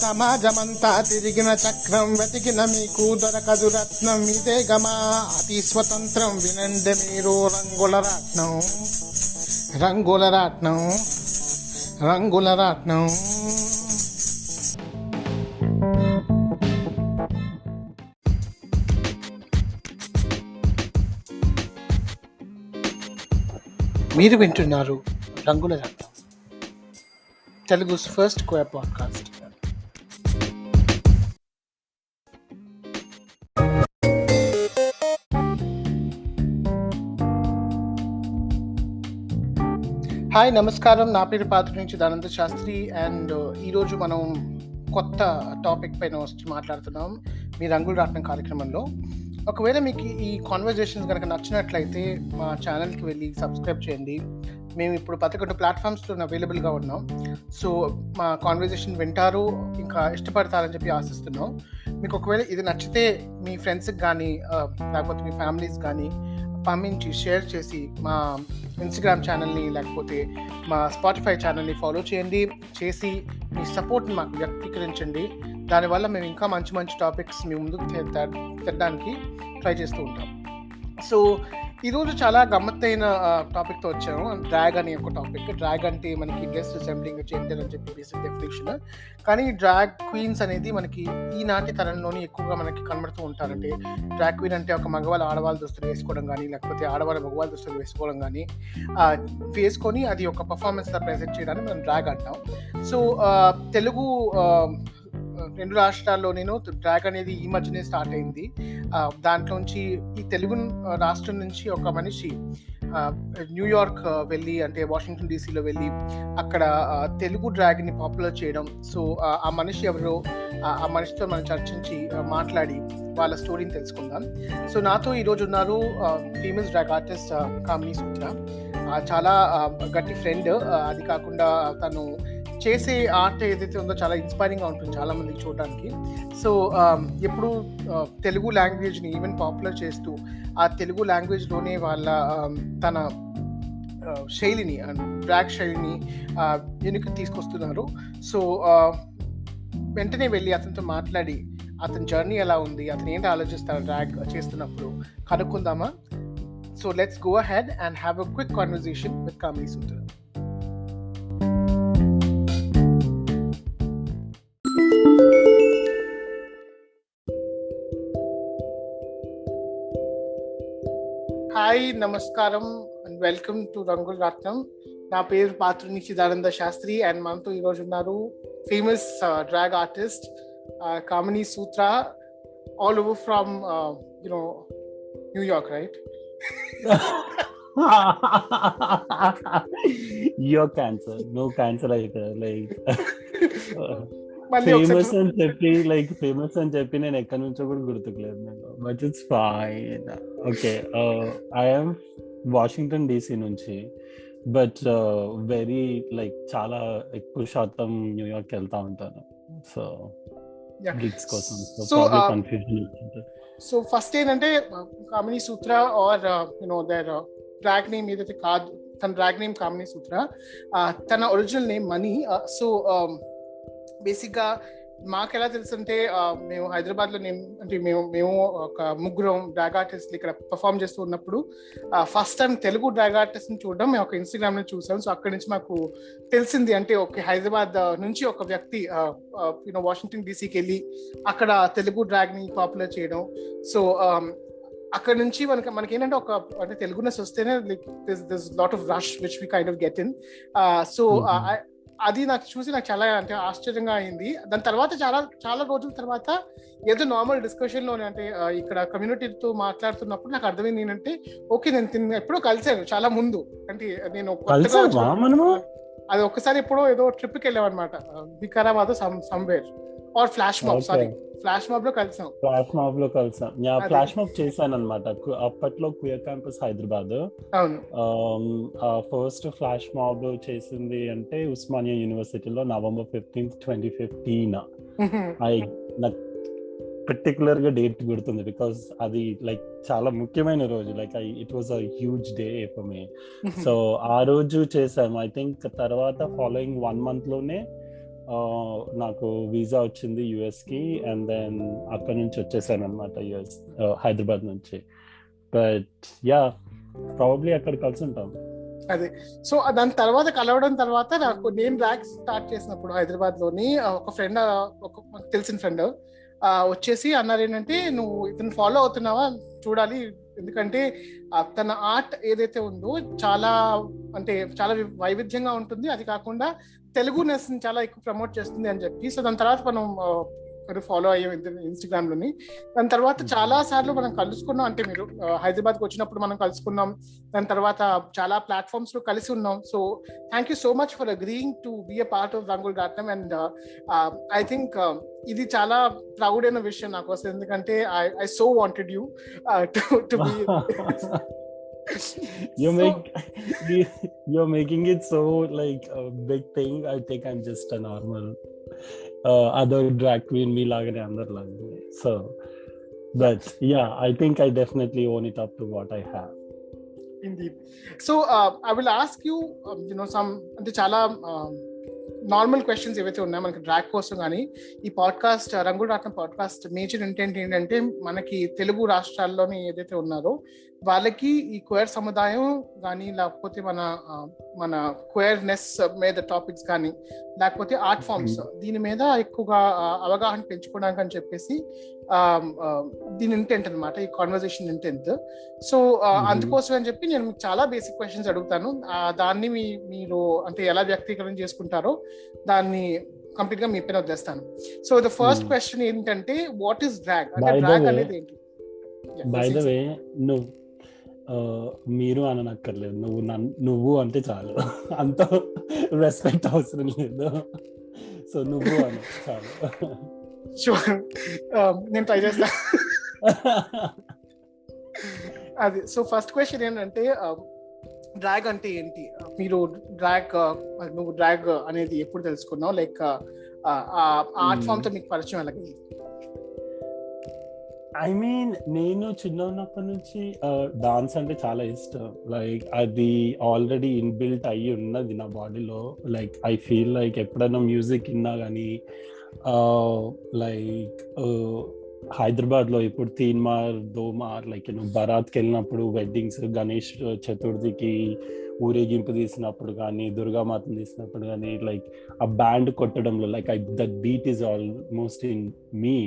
సమాజమంతా తిరిగిన చక్రం వెతికిన మీకు దొరకదు రత్నం ఇదే గమా అతి స్వతంత్రం వినండి మీరు రంగుల రాట్నం రంగుల రాట్నం రంగుల రాట్నం. మీరు వింటున్నారు రంగుల రాట్నం, తెలుగు's first queer podcast. హాయ్, నమస్కారం. నా పేరు పాత్ర నుంచి దానంత శాస్త్రి. అండ్ ఈరోజు మనం కొత్త టాపిక్ పైన వచ్చి మాట్లాడుతున్నాం మీ రంగుల రాట్నం కార్యక్రమంలో. ఒకవేళ మీకు ఈ కాన్వర్జేషన్స్ కనుక నచ్చినట్లయితే మా ఛానల్కి వెళ్ళి సబ్స్క్రైబ్ చేయండి. మేము ఇప్పుడు 11 ప్లాట్ఫామ్స్లో అవైలబుల్గా ఉన్నాం. సో మా కాన్వర్జేషన్ వింటారు, ఇంకా ఇష్టపడతారని చెప్పి ఆశిస్తున్నాం. మీకు ఒకవేళ ఇది నచ్చితే మీ ఫ్రెండ్స్కి కానీ లేకపోతే మీ ఫ్యామిలీస్ కానీ పంపించి షేర్ చేసి మా ఇన్స్టాగ్రామ్ ఛానల్ని లేకపోతే మా స్పాటిఫై ఛానల్ని ఫాలో చేయండి. చేసి మీ సపోర్ట్ని మాకు వ్యక్తీకరించండి. దానివల్ల మేము ఇంకా మంచి మంచి టాపిక్స్ మీ ముందుకు తెరడానికి ట్రై చేస్తూ ఉంటాం. సో ఈరోజు చాలా గమ్మత్తైన టాపిక్తో వచ్చాము. డ్రాగ్ అనే ఒక టాపిక్. డ్రాగ్ అంటే మనకి డ్రెస్ రిసెంబ్లింగ్ జెండర్ అని చెప్పి బేసిక్ డెఫినేషన్. కానీ డ్రాగ్ క్వీన్స్ అనేది మనకి ఈనాటి తరంలోనే ఎక్కువగా మనకి కనబడుతూ ఉంటారంటే డ్రాగ్ క్వీన్ అంటే ఒక మగవాళ్ళు ఆడవాళ్ళ దుస్తులు వేసుకోవడం కానీ లేకపోతే ఆడవాళ్ళ మగవాళ్ళ దుస్తులు వేసుకోవడం కానీ వేసుకొని అది ఒక పర్ఫార్మెన్స్గా ప్రెజెంట్ చేయడానికి మనం డ్రాగ్ అంటాం. సో తెలుగు 2 రాష్ట్రాల్లో నేను డ్రాగ్ అనేది ఈ మధ్యనే స్టార్ట్ అయింది. దాంట్లోంచి ఈ తెలుగు రాష్ట్రం నుంచి ఒక మనిషి న్యూయార్క్ వెళ్ళి అంటే వాషింగ్టన్ డీసీలో వెళ్ళి అక్కడ తెలుగు డ్రాగ్ని పాపులర్ చేయడం. సో ఆ మనిషి ఎవరో ఆ మనిషితో మనం చర్చించి మాట్లాడి వాళ్ళ స్టోరీని తెలుసుకుందాం. సో నాతో ఈరోజు ఉన్నారు ఫేమస్ డ్రాగ్ ఆర్టిస్ట్ కామినీ సూత్ర. చాలా గట్టి ఫ్రెండ్. అది కాకుండా తను చేసే ఆర్ట్ ఏదైతే ఉందో చాలా ఇన్స్పైరింగ్గా ఉంటుంది చాలా మందికి చూడడానికి. సో ఎప్పుడు తెలుగు లాంగ్వేజ్ని ఈవెన్ పాపులర్ చేస్తూ ఆ తెలుగు లాంగ్వేజ్లోనే వాళ్ళ తన శైలిని డ్రాగ్ శైలిని వెనుక తీసుకొస్తున్నారు. సో వెంటనే వెళ్ళి అతనితో మాట్లాడి అతని జర్నీ ఎలా ఉంది, అతను ఏంటి ఆలోచిస్తారు డ్రాగ్ చేస్తున్నప్పుడు కనుక్కుందామా? So let's go ahead and have a quick conversation with కామినీ Sutra. Hi, నమస్కారం అండ్ వెల్కమ్ టు రంగుల రాట్నం. నా పేరు పాత్ర నుంచి దానంత శాస్త్రి. అండ్ మనతో ఈరోజు ఉన్నారు famous drag artist కామినీ Sutra, all over from New York, right? Your cancer, no cancer అయితే లైక్ ఫేమస్ అని చెప్పి నేను ఎక్కడి నుంచో కూడా గుర్తుకులేదు నేను. But it's fine. Okay, I'm Washington DC నుంచి. బట్ వెరీ లైక్ చాలా ఎక్కువ శాతం న్యూయార్క్ వెళ్తా ఉంటాను. సో గిగ్స్ కోసం కన్ఫ్యూజన్. సో ఫస్ట్ ఏంటంటే కామినీ సూత్ర ఆర్ దర్ డ్రాగ్ నేమ్ ఏదైతే కాదు, తన డ్రాగ్ నేమ్ కామినీ సూత్ర, తన ఒరిజినల్ నేమ్ మనీ. సో బేసిక్గా మాకు ఎలా తెలుసు అంటే మేము హైదరాబాద్లో అంటే మేము ఒక ముగ్గురం డ్రాగ్ ఆర్టిస్ట్లు ఇక్కడ పర్ఫామ్ చేస్తూ ఉన్నప్పుడు ఫస్ట్ టైం తెలుగు డ్రాగ్ ఆర్టిస్ట్ని చూడడం మేము ఒక ఇన్స్టాగ్రామ్లో చూసాం. సో అక్కడి నుంచి మాకు తెలిసింది అంటే ఓకే, హైదరాబాద్ నుంచి ఒక వ్యక్తి వాషింగ్టన్ డీసీకి వెళ్ళి అక్కడ తెలుగు డ్రాగ్ని పాపులర్ చేయడం. సో అక్కడ నుంచి మనకి ఏంటంటే ఒక అంటే తెలుగునెస్ వస్తేనే this lot of rush which we kind of get in. So అది నాకు చూసి నాకు చాలా అంటే ఆశ్చర్యంగా అయింది. దాని తర్వాత చాలా రోజుల తర్వాత ఏదో నార్మల్ డిస్కషన్లోనే అంటే ఇక్కడ కమ్యూనిటీతో మాట్లాడుతున్నప్పుడు నాకు అర్థమైంది ఏంటంటే ఓకే, నేను ఎప్పుడో కలిసాను చాలా ముందు. అంటే నేను అది ఒక్కసారి ఎప్పుడో ఏదో ట్రిప్కి వెళ్ళామన్నమాట, Vikarabad somewhere or flash mob. Sorry, flash mob లో కలిసాం. ఫ్లాష్ మాబ్ చేశాను అనమాట అప్పట్లో queer campus Hyderabad. First flash mob చేసింది అంటే ఉస్మానియా యూనివర్సిటీలో November 15th, 2015. నాకు పర్టికులర్ గా డేట్ గుర్తుంది బికాస్ అది లైక్ చాలా ముఖ్యమైన రోజు. Like it was a huge day for me. So ఆ రోజు చేసాము. ఐ థింక్ తర్వాత ఫాలోయింగ్ 1 month లోనే నాకు వీసా వచ్చింది యుఎస్కి, అండ్ దెన్ అక్కడ నుంచి వచ్చేసాను అనమాట యుఎస్, హైదరాబాద్ నుంచి. బట్ యా, ప్రాబబ్లీ అక్కడ కలిసి ఉంటాం. అదే. సో దాని తర్వాత కలవడం తర్వాత నేను ర్యాక్ స్టార్ట్ చేసినప్పుడు హైదరాబాద్ లోని ఒక ఫ్రెండ్, ఒక మాకు తెలిసిన ఫ్రెండ్ వచ్చేసి అన్నారు ఏంటంటే, నువ్వు ఇతను ఫాలో అవుతున్నావా చూడాలి, ఎందుకంటే తన ఆర్ట్ ఏదైతే ఉందో చాలా అంటే చాలా వైవిధ్యంగా ఉంటుంది, అది కాకుండా తెలుగునెస్ ని చాలా ఎక్కువ ప్రమోట్ చేస్తుంది అని చెప్పి. సో దాని తర్వాత మనం ఫాలో అయ్యాం ఇన్స్టాగ్రామ్ లోని. దాని తర్వాత చాలా సార్లు మనం కలుసుకున్నాం, అంటే మీరు హైదరాబాద్కి వచ్చినప్పుడు మనం కలుసుకున్నాం, దాని తర్వాత చాలా ప్లాట్ఫామ్స్ లో కలిసి ఉన్నాం. So thank you so much for agreeing to be a part of Rangularatnam. And I think ఇది చాలా ప్రౌడ్ అయిన విషయం నాకు అసలు, ఎందుకంటే I so wanted you to be. You're making it so like a big thing. I think I'm just a normal other drag queen me lagane andar lagane. So but yeah, I think I definitely own it up to what I have. Indeed. So I will ask you some ante chala normal questions ఏవైతే ఉన్నాయో మనకి drag కోసం. కానీ ఈ podcast, రంగులరాట్నం podcast major intent ఏంటంటే, మనకి తెలుగు రాష్ట్రాల్లోని ఏదైతే ఉన్నారో వాళ్ళకి ఈ క్వేర్ సముదాయం కానీ, లేకపోతే మన క్వేర్నెస్ మీద టాపిక్స్ కానీ, లేకపోతే ఆర్ట్ ఫామ్స్ దీని మీద ఎక్కువగా అవగాహన పెంచుకోవడానికి అని చెప్పేసి దీని ఇంటెంట్ అనమాట, ఈ కాన్వర్సేషన్ ఇంటెంట్. సో అందుకోసం అని చెప్పి నేను మీకు చాలా బేసిక్ క్వశ్చన్స్ అడుగుతాను, దాన్ని మీరు అంటే ఎలా వ్యక్తీకరణ చేసుకుంటారో దాన్ని కంప్లీట్ గా మీ పైన వదిలేస్తాను. సో ద ఫస్ట్ క్వశ్చన్ ఏంటంటే, వాట్ ఈస్ డ్రాగ్? అంటే డ్రాగ్ అనేది ఏంటి? బై ద వే, మీరు అననక్కర్లేదు, నువ్వు అంటే చాలు, అంత రెస్పెక్ట్ అవసరం లేదు. సో నువ్వు అని చాలు. నేను ట్రై చేస్తా. అది. సో ఫస్ట్ క్వశ్చన్ ఏంటంటే, డ్రాగ్ అంటే ఏంటి? మీరు నువ్వు డ్రాగ్ అనేది ఎప్పుడు తెలుసుకున్నావు? లైక్ ఆర్ట్ ఫామ్ తో మీకు పరిచయం ఎలాగైంది? ఐ మీన్, నేను చిన్న ఉన్నప్పటి నుంచి డాన్స్ అంటే చాలా ఇష్టం. లైక్ అది ఆల్రెడీ ఇన్బిల్ట్ అయ్యి ఉన్నది నా బాడీలో. లైక్ ఐ ఫీల్ లైక్ ఎప్పుడైనా మ్యూజిక్ విన్నా కానీ, లైక్ హైదరాబాద్ లో ఇప్పుడు తీన్మార్, దోమార్, లైక్ బరాత్కి వెళ్ళినప్పుడు, వెడ్డింగ్స్, గణేష్ చతుర్థికి ఊరేగింపు తీసినప్పుడు కానీ, దుర్గామాతను తీసినప్పుడు కానీ, లైక్ ఆ బ్యాండ్ కొట్టడంలో like that beat is almost in me.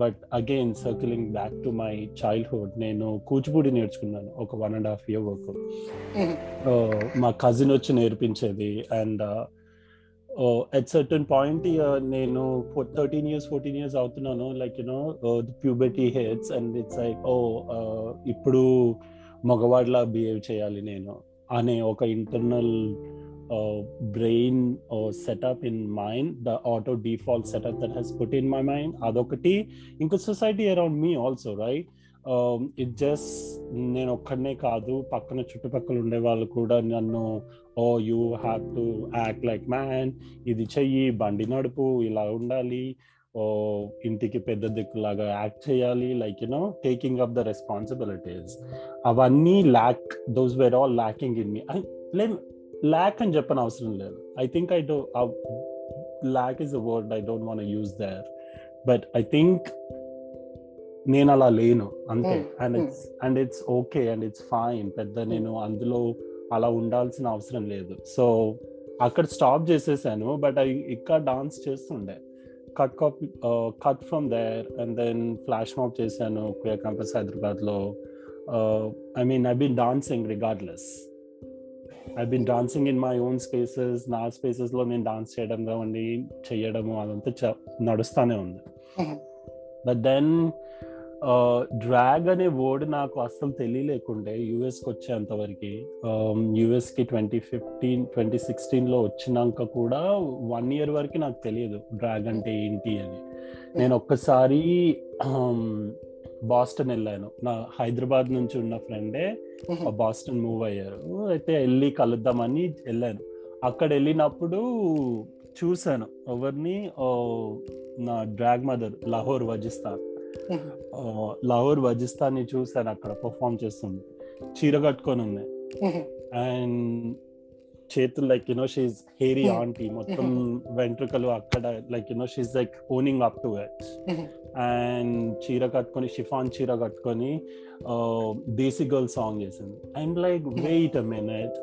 But again circling back to my childhood, నేను కూచిపూడి నేర్చుకున్నాను ఒక 1.5 year వరకు. మా కజిన్ వచ్చి నేర్పించేది. అండ్ at certain point నేను 13 years 14 years అవుతున్నాను, like the puberty hits and it's like ఇప్పుడు మగవాడిలా బిహేవ్ చేయాలి నేను అనే ఒక internal brain setup in mind, the auto default setup that has put in my mind, adokati inka society around me also, right? It just నేను ఒక్కడనే కాదు, పక్కన చుట్టుపక్కల ఉండే వాళ్ళు కూడా నన్ను you have to act like man, ఇది చెయ్యి, బండి నడుపు, ఇలా ఉండాలి, ఇంటికి పెద్ద దిక్కులాగా యాక్ట్ చేయాలి, like taking up the responsibilities. అవన్నీ those were all lacking in me. Lack అని చెప్పని అవసరం లేదు. I think lack is a word I don't want use there, but I think నేను అలా లేను అంతే. And it's okay and it's fine. పెద్ద నేను అందులో అలా ఉండాల్సిన అవసరం లేదు. సో అక్కడ స్టాప్ చేసేసాను. బట్ ఇక్కడ డాన్స్ చేస్తుండే, cut from there and then flash mob చేశాను క్వేర్ క్యాంపస్ హైదరాబాద్ లో. I mean I been dancing regardless. I've been dancing in my own spaces. నా స్పేసెస్ లో నేను డాన్స్ చేయడం కావండి, చెయ్యడము అదంతా నడుస్తానే ఉంది. బట్ దెన్ డ్రాగ్ అనే వర్డ్ నాకు అస్సలు తెలియలేకుండే యుఎస్కి వచ్చేంతవరకు. యుఎస్కి 2016 వచ్చినాక కూడా 1 year వరకు నాకు తెలియదు డ్రాగ్ అంటే ఏంటి అని. నేను ఒక్కసారి బాస్టన్ వెళ్ళాను. నా హైదరాబాద్ నుంచి ఉన్న ఫ్రెండే బాస్టన్ మూవ్ అయ్యారు. అయితే వెళ్ళి కలుద్దామని వెళ్ళాను. అక్కడ వెళ్ళినప్పుడు చూశాను ఎవరిని, నా డ్రాగ్ మదర్ లాహోర్ వజిస్తాన్ని చూశాను. అక్కడ పర్ఫామ్ చేస్తుంది, చీర కట్టుకొని ఉంది. అండ్ చేతులు లైక్ షీఈస్ హెయిరీ ఆంటీ, మొత్తం వెంట్రుకలు అక్కడ like she's like owning up to it. And చీర కట్టుకొని, షిఫాన్ చీర కట్టుకొని దేశీ గర్ల్ సాంగ్ చేసింది. And like wait a minute,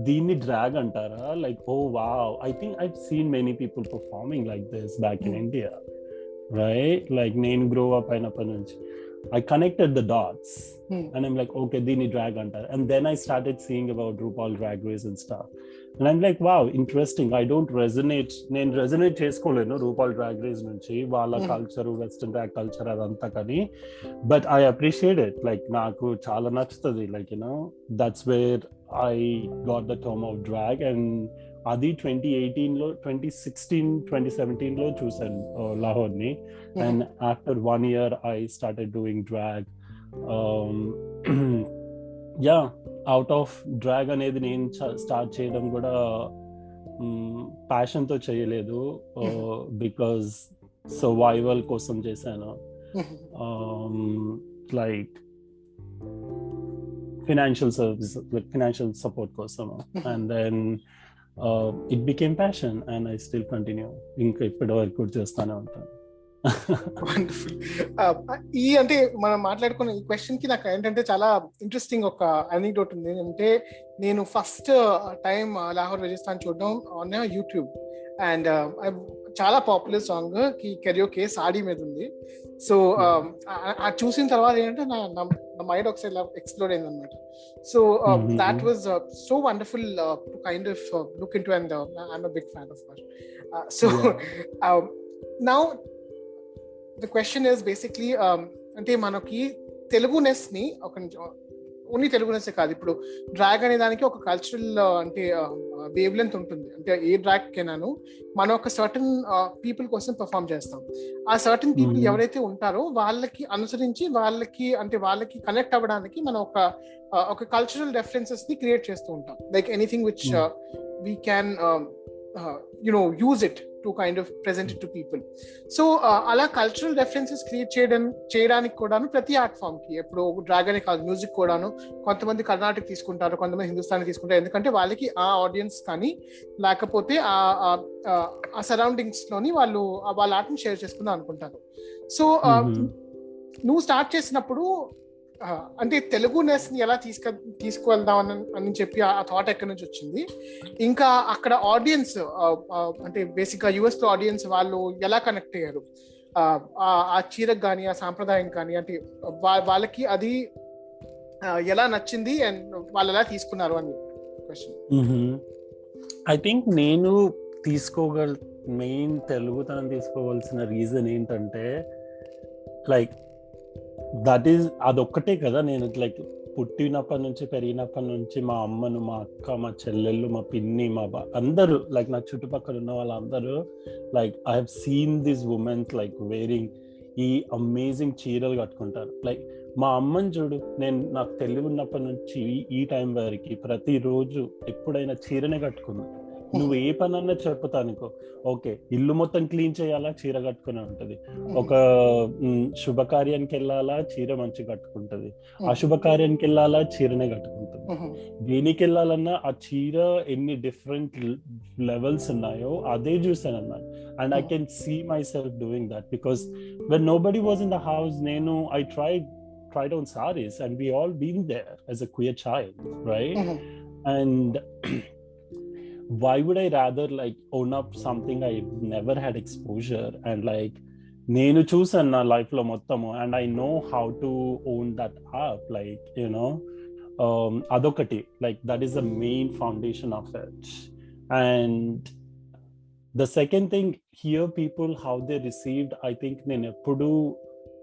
దీన్ని డ్రాగ్ అంటారా? Like oh wow, I think I seen many people performing like this back in India, right? Like నేను grow up అయినప్పటి నుంచి I connected the dots, and I'm like, okay, dini drag antar. And then I started seeing about RuPaul Drag Race and stuff, and I'm like, wow, interesting. I don't resonate. నేను resonate చేసుకోలేను RuPaul Drag Race నుంచి, వాళ్ళ culture, western drag culture అదంతా, కానీ but I appreciate it. Like నాకు చాలా నచ్చుతుంది. Like that's where I got the term of drag. And అది 2018లో, 2016, 2017లో చూసాను లాహోర్ని. And after 1 year I started doing drag. Yeah, out of drag అనేది నేను స్టార్ట్ చేయడం కూడా ప్యాషన్తో చేయలేదు, బికాజ్ సర్వైవల్ కోసం చేశాను. Like financial service, like financial support కోసం. And then it became passion, and I still continue. ఇంకా ఇప్పటి వరకు చేస్తానే ఉంటాను. వండర్ఫుల్. ఈ అంటే మనం మాట్లాడుకున్న ఈ క్వశ్చన్ కి నాకు ఏంటంటే చాలా ఇంట్రెస్టింగ్ ఒక అనెక్డోట్ ఉంది. అంటే నేను ఫస్ట్ టైం లాహోర్ వెజిస్తాన్ చూడడం ఆన్ యూట్యూబ్, అండ్ చాలా పాపులర్ సాంగ్ కి కెరియోకే సాడీ మీద ఉంది. సో అది చూసిన తర్వాత ఏంటంటే నా మైండ్ ఒకసారి ఎక్స్ప్లోర్ అయింది అనమాట. So that was so wonderful to kind of look into, and I'm a big fan of her. So now the question is basically అంటే మనకి తెలుగునెస్ ని ఓన్లీ తెలుగునెస్ కాదు, ఇప్పుడు డ్రాగ్ అనే దానికి ఒక కల్చరల్ అంటే వేవ్ లెంత్ ఉంటుంది. అంటే ఏ డ్రాగ్ కైనాను మనం ఒక సర్టన్ పీపుల్ కోసం పర్ఫామ్ చేస్తాం. ఆ సర్టన్ పీపుల్ ఎవరైతే ఉంటారో వాళ్ళకి అనుసరించి, వాళ్ళకి కనెక్ట్ అవ్వడానికి మనం ఒక కల్చరల్ రెఫరెన్సెస్ ని క్రియేట్ చేస్తూ ఉంటాం. Like anything which we can use it to kind of present it to people. So అలా కల్చరల్ రెఫరెన్సెస్ క్రియేట్ చేయడానికి కూడాను ప్రతి ఆర్ట్ ఫామ్ కి, ఇప్పుడు డ్రాగ్ అనే కాదు, మ్యూజిక్ కూడాను కొంతమంది కర్ణాటక తీసుకుంటారు, కొంతమంది హిందుస్థానీ తీసుకుంటారు. ఎందుకంటే వాళ్ళకి ఆ ఆడియన్స్ కానీ లేకపోతే ఆ సరౌండింగ్స్ లోని వాళ్ళ ఆర్ట్ని షేర్ చేసుకుందాం అనుకుంటారు. సో నువ్వు స్టార్ట్ చేసినప్పుడు అంటే తెలుగునెస్ ని ఎలా తీసుకువెళ్దాం అని చెప్పి ఆ థాట్ ఎక్కడి నుంచి వచ్చింది? ఇంకా అక్కడ ఆడియన్స్ అంటే బేసిక్ గా యుఎస్ లో ఆడియన్స్ వాళ్ళు ఎలా కనెక్ట్ అయ్యారు ఆ చీరకు కానీ, ఆ సాంప్రదాయం కానీ? అంటే వాళ్ళకి అది ఎలా నచ్చింది అండ్ వాళ్ళు ఎలా తీసుకున్నారు అని క్వశ్చన్. ఐ థింక్ నేను మెయిన్ తెలుగుతనం తీసుకోవాల్సిన రీజన్ ఏంటంటే, లైక్ అదొక్కటే కదా. నేను లైక్ పుట్టినప్పటి నుంచి, పెరిగినప్పటి నుంచి మా అమ్మను, మా అక్క, మా చెల్లెళ్ళు, మా పిన్ని, మా అందరూ, లైక్ నా చుట్టుపక్కల ఉన్న వాళ్ళందరూ, like I have seen this women's like wearing ఈ అమేజింగ్ చీరలు కట్టుకుంటారు. లైక్ మా అమ్మని చూడు, నాకు తెలివి ఉన్నప్పటి నుంచి ఈ టైం వరకు ప్రతిరోజు ఎప్పుడైనా చీరనే కట్టుకున్నా. నువ్వు ఏ పనన్నా చెప్పుతానుకో, ఓకే ఇల్లు మొత్తం క్లీన్ చేయాలా, చీర కట్టుకునే ఉంటది. ఒక శుభకార్యానికి వెళ్ళాలా, చీర మంచి కట్టుకుంటది. అశుభకార్యానికి వెళ్ళాలా, చీరనే కట్టుకుంటది. దేనికి వెళ్ళాలన్నా ఆ చీర ఎన్ని డిఫరెంట్ లెవెల్స్ ఉన్నాయో అదే చూసాను అన్నమాట. And I can see myself doing that, because when nobody was in the house, I tried on sarees, and we all been there as a queer child, right? And why would I rather like own up something I never had exposure, and like నేను చూసాను నా life లో మొత్తము, and I know how to own that up, like అదొకటి, like that is the main foundation of it. And the second thing here, people how they received, I think నేను ఎప్పుడు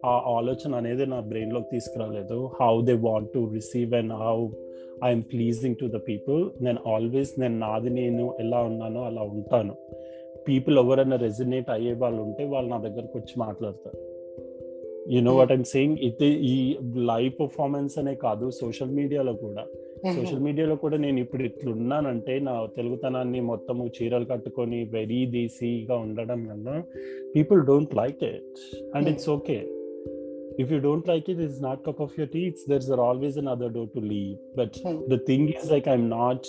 ఆ ఆలోచన అనేది నా బ్రెయిన్ లోకి తీసుకురాలేదు, how they want to receive and how I'm pleasing to the people. నేను ఎలా ఉన్నానో అలా ఉంటాను. పీపుల్ ఎవరైనా రెజినేట్ అయ్యే వాళ్ళు ఉంటే వాళ్ళు నా దగ్గరకు వచ్చి మాట్లాడతారు. You know what I'm saying. ఇది ఈ లైవ్ పర్ఫార్మెన్స్ అనే కాదు, సోషల్ మీడియాలో కూడా నేను ఇప్పుడు ఇట్లున్నానంటే నా తెలుగుతనాన్ని మొత్తము చీరలు కట్టుకొని వెరీ దేశీగా ఉండడం వల్ల people don't like it, and it's okay. if you don't like it, it's not cup of your tea. There's always another door to leave. But the thing is, like, I'm not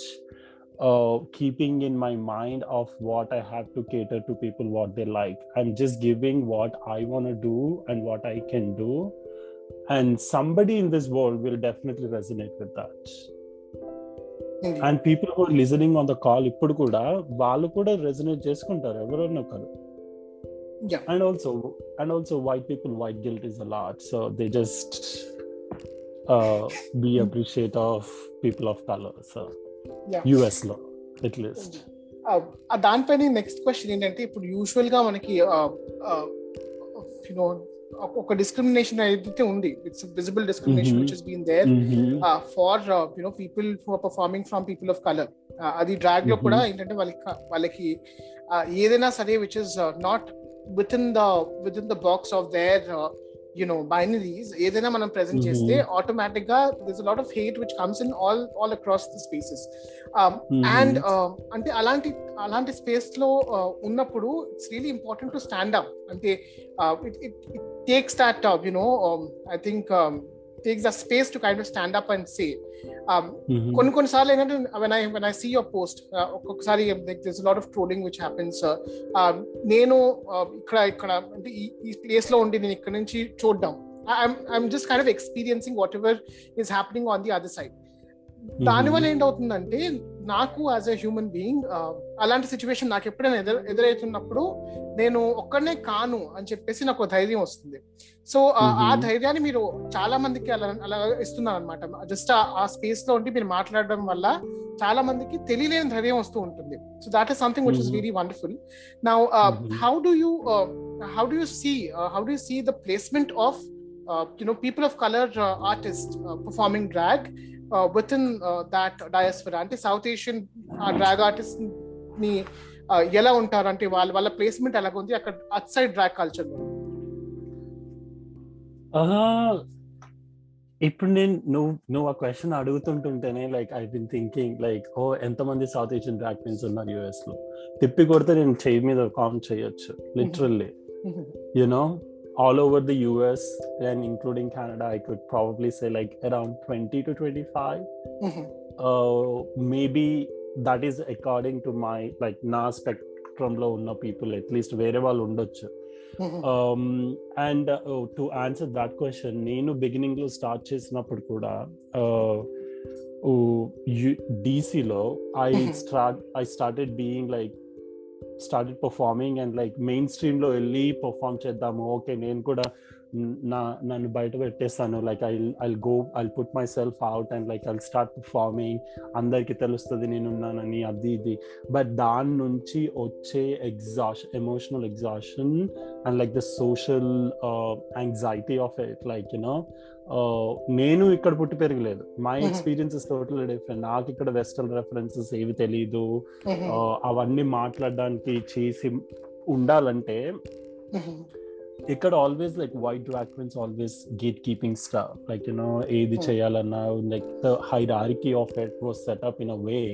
keeping in my mind of what I have to cater to people, what they like. I'm just giving what I want to do and what I can do, and somebody in this world will definitely resonate with that. Indeed. And people who are listening on the call ఇప్పుడు కూడా వాళ్ళు కూడా resonate చేసుకుంటారు ఎవరన్నా ఒకరు. Yeah. And also white people, white guilt is a lot, so they just be appreciate of people of color. So US లో at least. దానిపైన next question ఏంటంటే, ఇప్పుడు యూజువల్ గా మనకి యునో ఒక డిస్క్రిమినేషన్ అయితే ఉంది. It's visible discrimination which has been there for people who are performing from people of colour. అది డ్రాగ్ లో కూడా ఏంటంటే వాళ్ళకి ఏదైనా సరే which is not within the box of their binaries, ఏదైనా మనం ప్రెజెంట్ చేస్తే ఆటోమేటిక్ గా there's a lot of hate which comes in all across the spaces. And అంటే అలాంటి స్పేస్ లో ఉన్నప్పుడు it's really important to stand up. అంటే it takes that I think takes a space to kind of stand up and say కొన్ని సార్లు ఏంటంటే when I see your post, ఒక్కొక్కసారి there's a lot of trolling which happens. నేను ఇక్కడ అంటే ఈ place లో ఉండి నేను ఇక్కడ నుంచి చూడడం, I'm just kind of experiencing whatever is happening on the other side. దానివల్ల ఏంటవుతుందంటే, నాకు యాజ్ ఎ హ్యూమన్ బీయింగ్ అలాంటి సిచ్యువేషన్ నాకు ఎప్పుడైనా ఎదురవుతున్నప్పుడు నేను ఒక్కడనే కాను అని చెప్పేసి నాకు ధైర్యం వస్తుంది. సో ఆ ధైర్యాన్ని మీరు చాలా మందికి అలా ఇస్తున్నారు అనమాట. జస్ట్ ఆ స్పేస్ లో ఉండి మీరు మాట్లాడడం వల్ల చాలా మందికి తెలియలేని ధైర్యం వస్తూ ఉంటుంది. So that is something which is very wonderful. Now how do you see the placement of people of color artists performing drag within that diaspora? అంటే సౌత్ ఏషియన్ డ్రాగ్ ఆర్టిస్ట్ ని ఎలా ఉంటారు, అంటే వాళ్ళ ప్లేస్మెంట్ ఎలాగ ఉంది అక్కడ అట్ సైడ్ డ్రాగ్ కల్చర్ లో? ఇప్పుడు నువ్వు ఆ క్వశ్చన్ అడుగుతుంటేనే like I been thinking like ఎంతమంది సౌత్ ఏషియన్ డ్రాగ్ క్వీన్స్ ఉన్నారు US లో. తిప్పి కొడితే నేను చేయి మీద కౌంట్ చేయొచ్చు literally. All over the US and including Canada, I could probably say like around 20 to 25. Maybe that is according to my like na spectrum lo unna people, at least vere vallu undochu. And to answer that question, nenu beginning lo start chesinappudu kuda DC lo I started performing and like mainstream లో వెళ్ళి perform చేద్దాము. Okay, నేను కూడా నన్ను బయట పెట్టేస్తాను, like I'll put myself out and like I'll start performing, అందరికి తెలుస్తుంది నేనున్నానని, అది ఇది. బట్ దాని నుంచి వచ్చే emotional exhaustion and like the social anxiety of it, like నేను ఇక్కడ పుట్టి పెరగలేదు. My experience is total different. నాకు ఇక్కడ వెస్టర్న్ రెఫరెన్సెస్ ఏవి తెలీదు. అవన్నీ మాట్లాడడానికి చేసి ఉండాలంటే ఇక్కడ always like white drag queens always gatekeeping star, like ఏది చేయాలన్నా like the hierarchy of it was set up in a way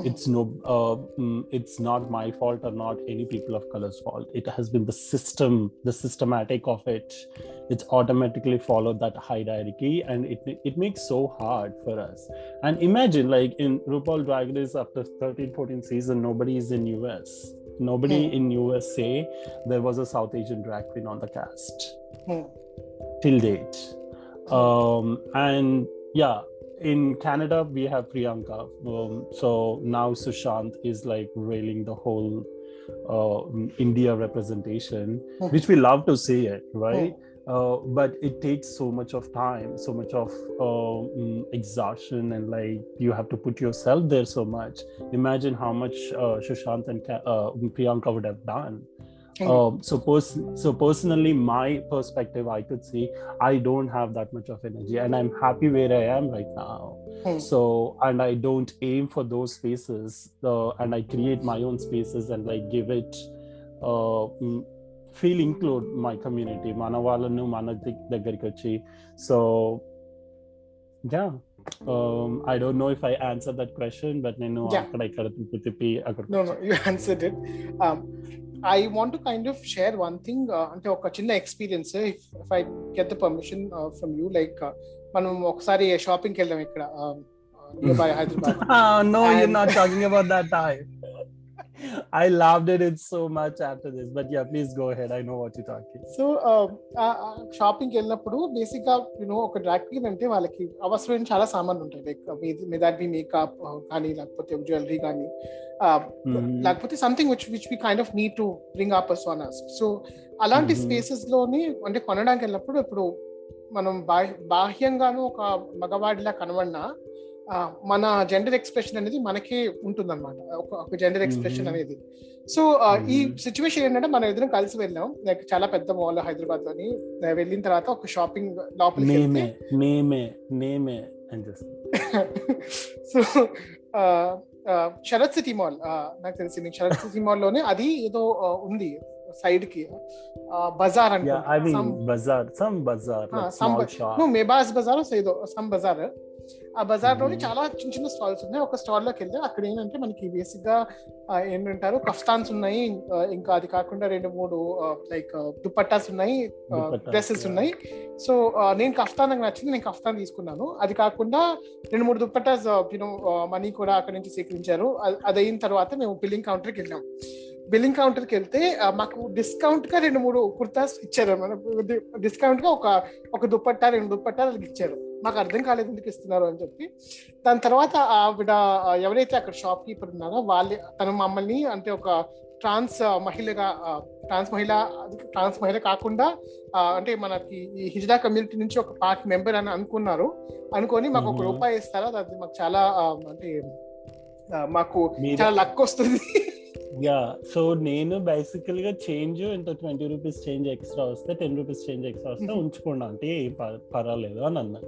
it's not my fault or not any people of color's fault. It has been the systematic of it. It's automatically followed that hierarchy and it makes so hard for us. And imagine like in RuPaul Drag Race after 13-14 season, nobody is in US. Nobody in USA there was a South Asian drag queen on the cast till date. And yeah, in Canada we have Priyanka, so now Sushant is like railing the whole India representation, which we love to see it, right? But it takes so much of time, so much of exhaustion, and like you have to put yourself there so much. Imagine how much Sushant and Priyanka would have done. So personally, my perspective, I could say I don't have that much of energy, and I'm happy where I am right now. So, and I don't aim for those spaces, and I create my own spaces and like give it feel include my community, మన వాళ్ళను మన దగ్గరికి వచ్చి. So yeah, I don't know if I answered that question, but నేను అక్కడ ఇక్కడ తిప్పి అక్కడ. No, you answered it. I want to kind of share one thing, అంటే ఒక చిన్న experience, if I get the permission from you, like మనం ఒకసారి షాపింగ్కి వెళ్దాం ఇక్కడ nearby Hyderabad. No, you're not talking about that time. I laughed at it so much after this, but yeah, please go ahead. I know what you're talking. So షాపింగ్కి వెళ్ళినప్పుడు బేసిక్గా ఒక drag queen అంటే వాళ్ళకి అవసరమైన చాలా సామాన్లు ఉంటాయి, లైక్ దాట్ బి మేకప్ కానీ లేకపోతే జ్యువెలరీ కానీ లేకపోతే something which we kind of need to bring up personas. So అలాంటి స్పేసెస్ లోని అంటే కొనడానికి వెళ్ళినప్పుడు ఇప్పుడు మనం బాహ్యంగాను ఒక మగవాడిలా కనబడినా మన జెండర్ ఎక్స్ప్రెషన్ అనేది మనకే ఉంటుందన్నమాట, ఒక జెండర్ ఎక్స్ప్రెషన్ అనేది. సో ఈ సిచ్యువేషన్ ఏంటంటే మనం ఇద్దరం కలిసి వెళ్ళాం, లైక్ చాలా పెద్ద మాల్ హైదరాబాద్ లోని. వెళ్ళిన తర్వాత ఒక షాపింగ్ లోపలికి సో శరత్ సిటీ మాల్, నాకు తెలిసింది శరత్ సిటీ మాల్ లోనే అది ఏదో ఉంది సైడ్ కి బజార్ అంటే మేబాస్ బజార్ ఏదో సమ్ బజార్. ఆ బజార్ లోని చాలా చిన్న చిన్న స్టాల్స్ ఉన్నాయి. ఒక స్టాల్ లోకి వెళ్తే అక్కడ ఏంటంటే మనకి బేసిక్ గా ఏంటంటారు కఫ్తాన్స్ ఉన్నాయి, ఇంకా అది కాకుండా 2-3 లైక్ దుపట్టాస్ ఉన్నాయి, డ్రెస్సెస్ ఉన్నాయి. సో నేను కఫ్తాన్ నాకు నచ్చింది, నేను కఫ్తాన్ తీసుకున్నాను. అది కాకుండా 2-3 దుపట్టాస్ మనీ కూడా అక్కడ నుంచి సేకరించారు. అది అయిన తర్వాత మేము బిల్లింగ్ కౌంటర్కి వెళ్ళాం. బిల్లింగ్ కౌంటర్కి వెళ్తే మాకు డిస్కౌంట్ గా 2-3 కుర్తాస్ ఇచ్చారు. డిస్కౌంట్ గా ఒక దుపట్టా 2 దుపట్టాలు వాళ్ళకి ఇచ్చారు. మాకు అర్థం కాలేదు ఎందుకు ఇస్తున్నారు అని చెప్పి. దాని తర్వాత ఆవిడ ఎవరైతే అక్కడ షాప్ కీపర్ ఉన్నారో తను మమ్మల్ని అంటే ఒక ట్రాన్స్ మహిళ కాకుండా అంటే మనకి ఈ హిజ్రా కమ్యూనిటీ నుంచి ఒక పార్ట్ మెంబర్ అని అనుకొని మాకు ₹1 ఇస్తారా, అది మాకు చాలా అంటే మాకు చాలా లక్ వస్తుంది. యా, సో నేను బేసికల్ గా చేంజ్ ఇంత ₹20 చేంజ్ ఎక్స్ట్రా వస్తే ₹10 చేంజ్ ఎక్స్ట్రా వస్తే ఉంచుకోండి అంటే పర్వాలేదు అని అన్నా.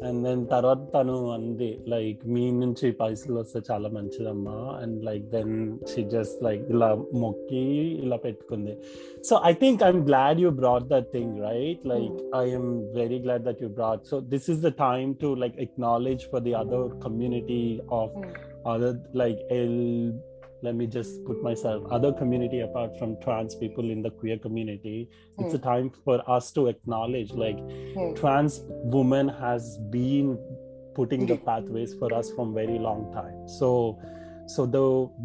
అండ్ దెన్ తర్వాత తను అంది లైక్ మీ నుంచి పైసలు వస్తే చాలా మంచిదమ్మా, and like then she just like ఇలా మొక్కి ఇలా పెట్టుకుంది. So I think I'm glad you brought that thing, right? Like I'm very glad that you brought. So this is the time to like acknowledge for the other community of other like let me just put myself other community apart from trans people in the queer community. It's a time for us to acknowledge like trans women has been putting the pathways for us from very long time. So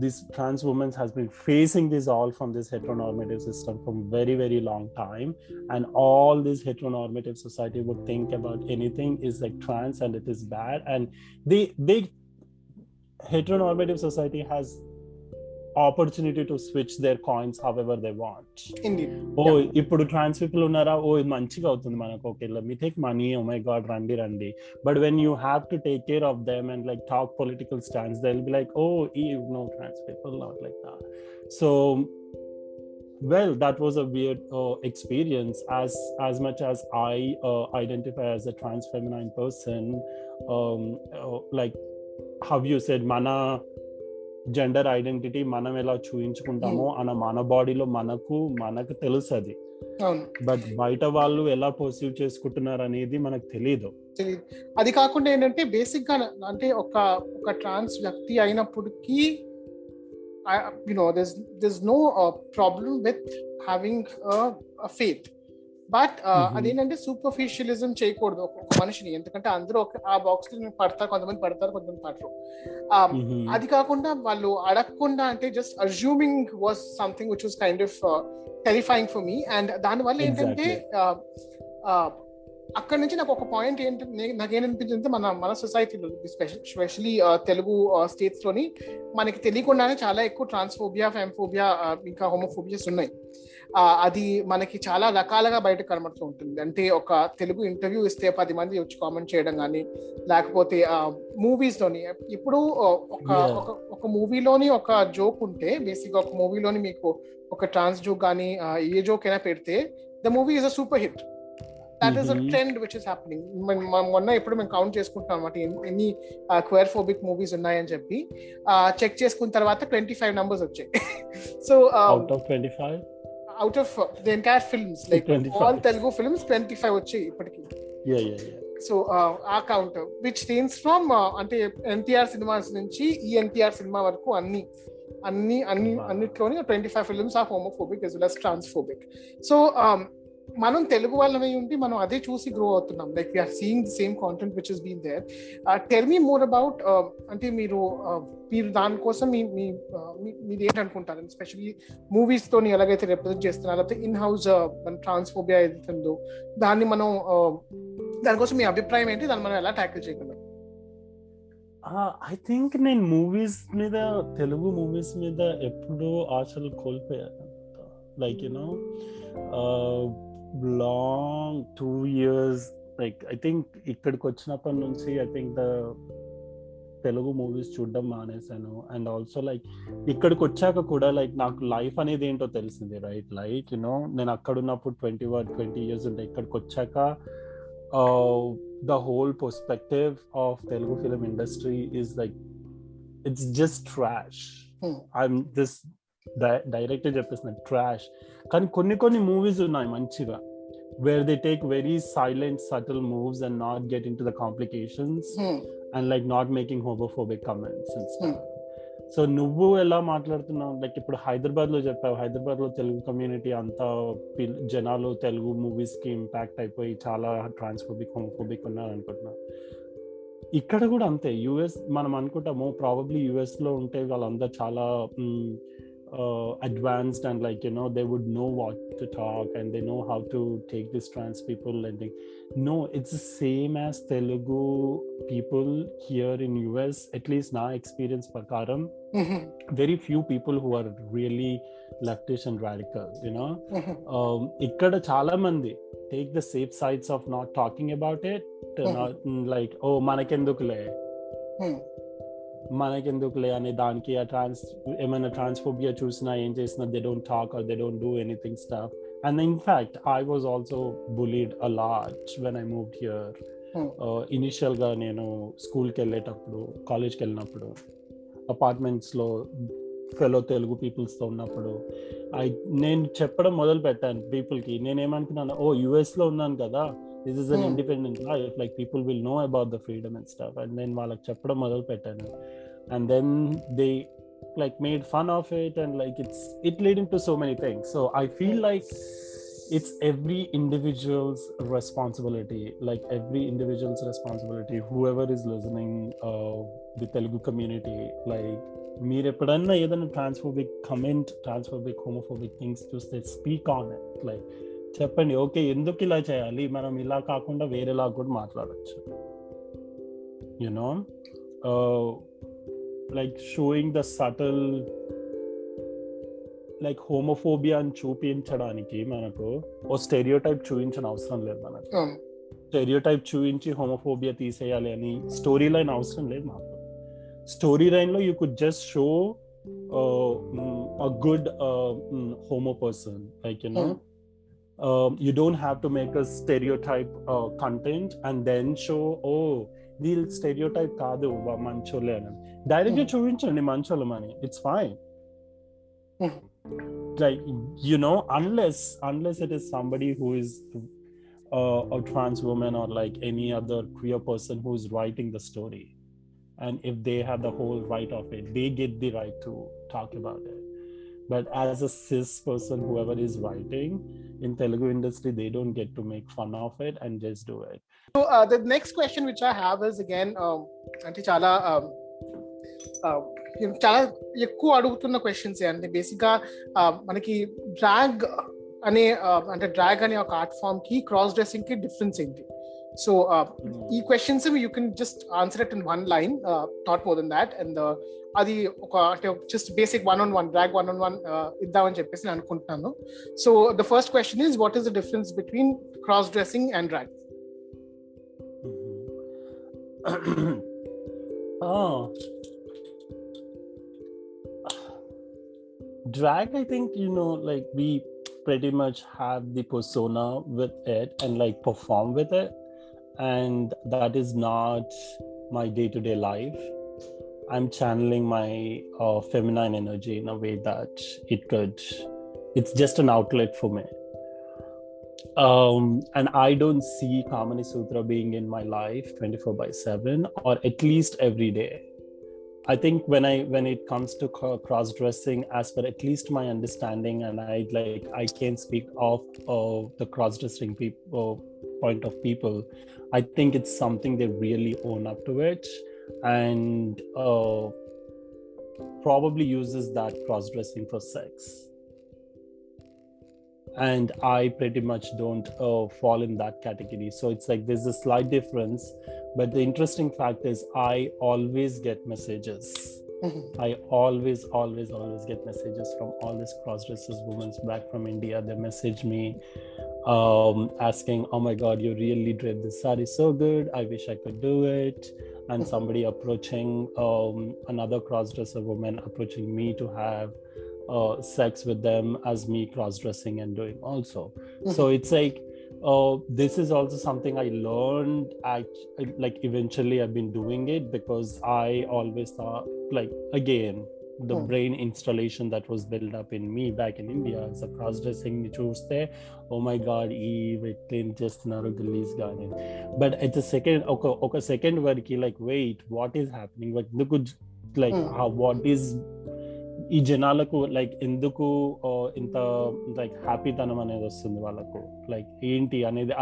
this trans women has been facing this all from this heteronormative system from very very long time, and all this heteronormative society would think about anything is like trans and it is bad, and they heteronormative society has opportunity to switch their coins however they want. Indeed. ఇప్పుడు ట్రాన్స్ people ఉన్నారా, ఇది మంచిగా అవుతుంది మనకు, okay let me take money, oh my god రండి. But when you have to take care of them and like talk political stance, they'll be like, oh no trans people, not like that. So well, that was a weird experience. As much as I identify as a trans feminine person, like how you said, mana gender identity మనం ఎలా చూయించుకుంటామో అన్న మన బాడీలో మనకు తెలుసు అది, but బయట వాళ్ళు ఎలా పర్సీవ్ చేసుకుంటున్నారు అనేది మనకు తెలియదు. అది కాకుండా ఏంటంటే బేసిక్ గా అంటే ఒక ట్రాన్స్ వ్యక్తి అయినప్పటికీ there's no problem with having a faith, but అదేంటంటే సూపర్ఫిషియలిజం చేయకూడదు ఒక మనిషిని, ఎందుకంటే అందరూ ఆ బాక్స్ లో పడతారు, కొంతమంది పడరు. అది కాకుండా వాళ్ళు అడగకుండా అంటే just assuming was something which was kind of terrifying for me. And దానివల్ల ఏంటంటే అక్కడ నుంచి నాకు ఒక పాయింట్ నాకేమనిపించింది, మన సొసైటీలో ఎస్పెషలీ తెలుగు స్టేట్స్ లోని మనకి తెలియకుండానే చాలా ఎక్కువ ట్రాన్స్ఫోబియా, ఫెమ్ఫోబియా, ఇంకా హోమోఫోబియాస్ ఉన్నాయి. అది మనకి చాలా రకాలుగా బయట కనబడుతూ ఉంటుంది. అంటే ఒక తెలుగు ఇంటర్వ్యూ ఇస్తే 10 మంది వచ్చి కామెంట్ చేయడం కానీ, లేకపోతే మూవీస్ లోని ఇప్పుడు ఒక మూవీలోని ఒక జోక్ ఉంటే, బేసిక్ గా ఒక మూవీలోని మీకు ఒక ట్రాన్స్ జోక్ కానీ ఏ జోక్ అయినా పెడితే the movie is a super hit. That is a trend which is happening. మొన్న ఎప్పుడు మేము కౌంట్ చేసుకుంటాం అనమాట ఎన్ని క్వేర్ ఫోబిక్ మూవీస్ ఉన్నాయని చెప్పి. చెక్ చేసుకున్న తర్వాత 25 numbers వచ్చాయి. So out of the entire films, like 25. All Telugu films 25 వచ్చాయి ఇప్పటికి. సో ఆ కౌంట్ విచ్ రేంజ్ ఫ్రమ్ అంటే ఎన్టీఆర్ సినిమాస్ నుంచి ఈ ఎన్టీఆర్ సినిమా వరకు అన్ని అన్నిట్లోని 25 films are homophobic as well as transphobic. సో మనం తెలుగు వాళ్ళమై ఉండి మనం అదే చూసి గ్రో అవుతున్నాం. Like we're seeing the same content which is been there. Tell me more about, అంటే మీరు దానికోసం మీరు ఏంటనుకుంటారు, ఎస్పెషల్లీ మూవీస్ తోని ఎలాగైతే రిప్రజెంట్ చేస్తున్నారు, లేకపోతే ఇన్ హౌస్ మన ట్రాన్స్ఫోబియా ఏదైతుందో దాన్ని మనం దానికోసం మీ అభిప్రాయం ఏంటి, దాన్ని మనం ఎలా ట్యాకిల్ చేయగలం? ఐ థింక్ నేను తెలుగు మూవీస్ మీద ఎప్పుడూ ఆశలు కోల్పోయాను. Like you know long 2 years, like I think ఇక్కడికి వచ్చినప్పటి నుంచి ఐ థింక్ తెలుగు మూవీస్ చూడడం మానేశాను. అండ్ ఆల్సో లైక్ ఇక్కడికి వచ్చాక కూడా లైక్ నాకు లైఫ్ అనేది ఏంటో తెలిసింది, రైట్? లైక్ యునో నేను అక్కడ ఉన్నప్పుడు 20 years ఉంటే ఇక్కడికి వచ్చాక the whole perspective of Telugu film industry is like it's just trash. I'm this director చెప్పేసిన trash. కానీ కొన్ని మూవీస్ ఉన్నాయి మంచిగా, where they take very silent subtle moves and not get into the complications and like not making homophobic comments and stuff. So నువ్వు ఎలా మాట్లాడుతున్నావు, like ఇప్పుడు హైదరాబాద్ లో చెప్పావు, హైదరాబాద్ లో తెలుగు కమ్యూనిటీ అంతా జనాలు తెలుగు మూవీస్ కి ఇంపాక్ట్ అయిపోయి చాలా ట్రాన్స్ఫోబిక్ హోమోఫోబిక్ ఉన్నారు అనుకుంటున్నా. ఇక్కడ కూడా అంతే. యుఎస్ మనం అనుకుంటాము ప్రాబబ్లీ యుఎస్ లో ఉంటే వాళ్ళందరూ చాలా advanced and like they would know what to talk and they know how to take these trans people and think. No, it's the same as Telugu people here in US, at least na experience prakaram. Very few people who are really leftish and radical, ikkada chaala mandi take the safe sides of not talking about it, not like మనకెందుకులే అనే దానికి ఏమైనా ట్రాన్స్ఫోబియా చూసినా ఏం చేసినా they don't talk or they don't do anything stuff. And in fact I was also bullied a lot when I moved here. Initial గా నేను స్కూల్కి వెళ్ళేటప్పుడు, కాలేజ్కి వెళ్ళినప్పుడు, అపార్ట్మెంట్స్లో ఫెలో తెలుగు పీపుల్స్తో ఉన్నప్పుడు నేను చెప్పడం మొదలు పెట్టాను పీపుల్కి. నేనేమనుకున్నాను, యుఎస్ లో ఉన్నాను కదా, this is an independent life, like people will know about the freedom and stuff. And then వాళ్ళకి చెప్పడం మొదలు పెట్టాను, and then they like made fun of it and like it leading to so many things. So I feel like it's every individual's responsibility, whoever is listening, the Telugu community, like మీరు ఎప్పుడన్నా ఏదైనా ట్రాన్స్ఫోబిక్ comment, ట్రాన్స్ఫోబిక్ homophobic things చూస్తే speak on it. Like చెప్పండి, okay ఎందుకు ఇలా చేయాలి, మనం ఇలా కాకుండా వేరేలా కూడా మాట్లాడచ్చు. You know like showing the subtle like homophobia అని చూపించడానికి మనకు ఓ స్టెరియోటైప్ చూపించిన అవసరం లేదు. మనకు స్టెరియోటైప్ చూపించి హోమోఫోబియా తీసేయాలి అని స్టోరీ లైన్ అవసరం లేదు. మాకు స్టోరీ లైన్ లో you could just show a good homo person, like you don't have to make a stereotype content and then show వీళ్ళు స్టెరియోటైప్ కాదు మంచోళ్ళే అని డైరెక్ట్ గా చూపించండి మంచోళ్ళమని, it's fine. like unless it is somebody who is a trans woman or like any other queer person who is writing the story, and if they have the whole right of it, they get the right to talk about it. But as a cis person, whoever is writing in Telugu industry, they don't get to make fun of it and just do it. So the next question which I have is again అంటే చాలా చాలా ఎక్కువ అడుగుతున్న questions అంటే బేసిక్గా మనకి drag అనే ఒక ఆర్ట్ ఫామ్ కి క్రాస్ డ్రెస్సింగ్ కి డిఫరెన్స్ ఏంటి? సో ఈ questions you can just answer it in 1 line, not more than that. And అది ఒక అంటే just basic 1-on-1 drag 1-on-1 ఇద్దామని చెప్పేసి నేను అనుకుంటున్నాను. So the first question is, what is the difference between cross dressing and drag? Drag, I think like we pretty much have the persona with it and like perform with it, and that is not my day-to-day life. I'm channeling my feminine energy in a way that it's just an outlet for me, and I don't see Kamani Sutra being in my life 24/7 or at least every day. I think when it comes to cross dressing, as per at least my understanding, and I can speak of the cross dressing people point of people, I think it's something they really own up to it, and probably uses that cross dressing for sex. And I pretty much don't fall in that category. So it's like there's a slight difference, but the interesting fact is I always get messages. I always get messages from all these cross-dressers women back from India. They message me asking, oh my god, you really did this sari so good, I wish I could do it. And somebody approaching another cross-dresser woman approaching me to have sex with them as me cross-dressing and doing also. So it's like this is also something I learned. Like eventually I've been doing it because I always thought, like, again, the brain installation that was built up in me back in India as a cross-dressing ni chuste, oh my god, ee vetlin chestunaru gillies gaani. But at the second variki, like, wait, what is happening? Like how, what is ఈ జనాలకు like ఎందుకు ఇంత like హ్యాపీతనం అనేది వస్తుంది వాళ్ళకు, like ఏంటి అనేది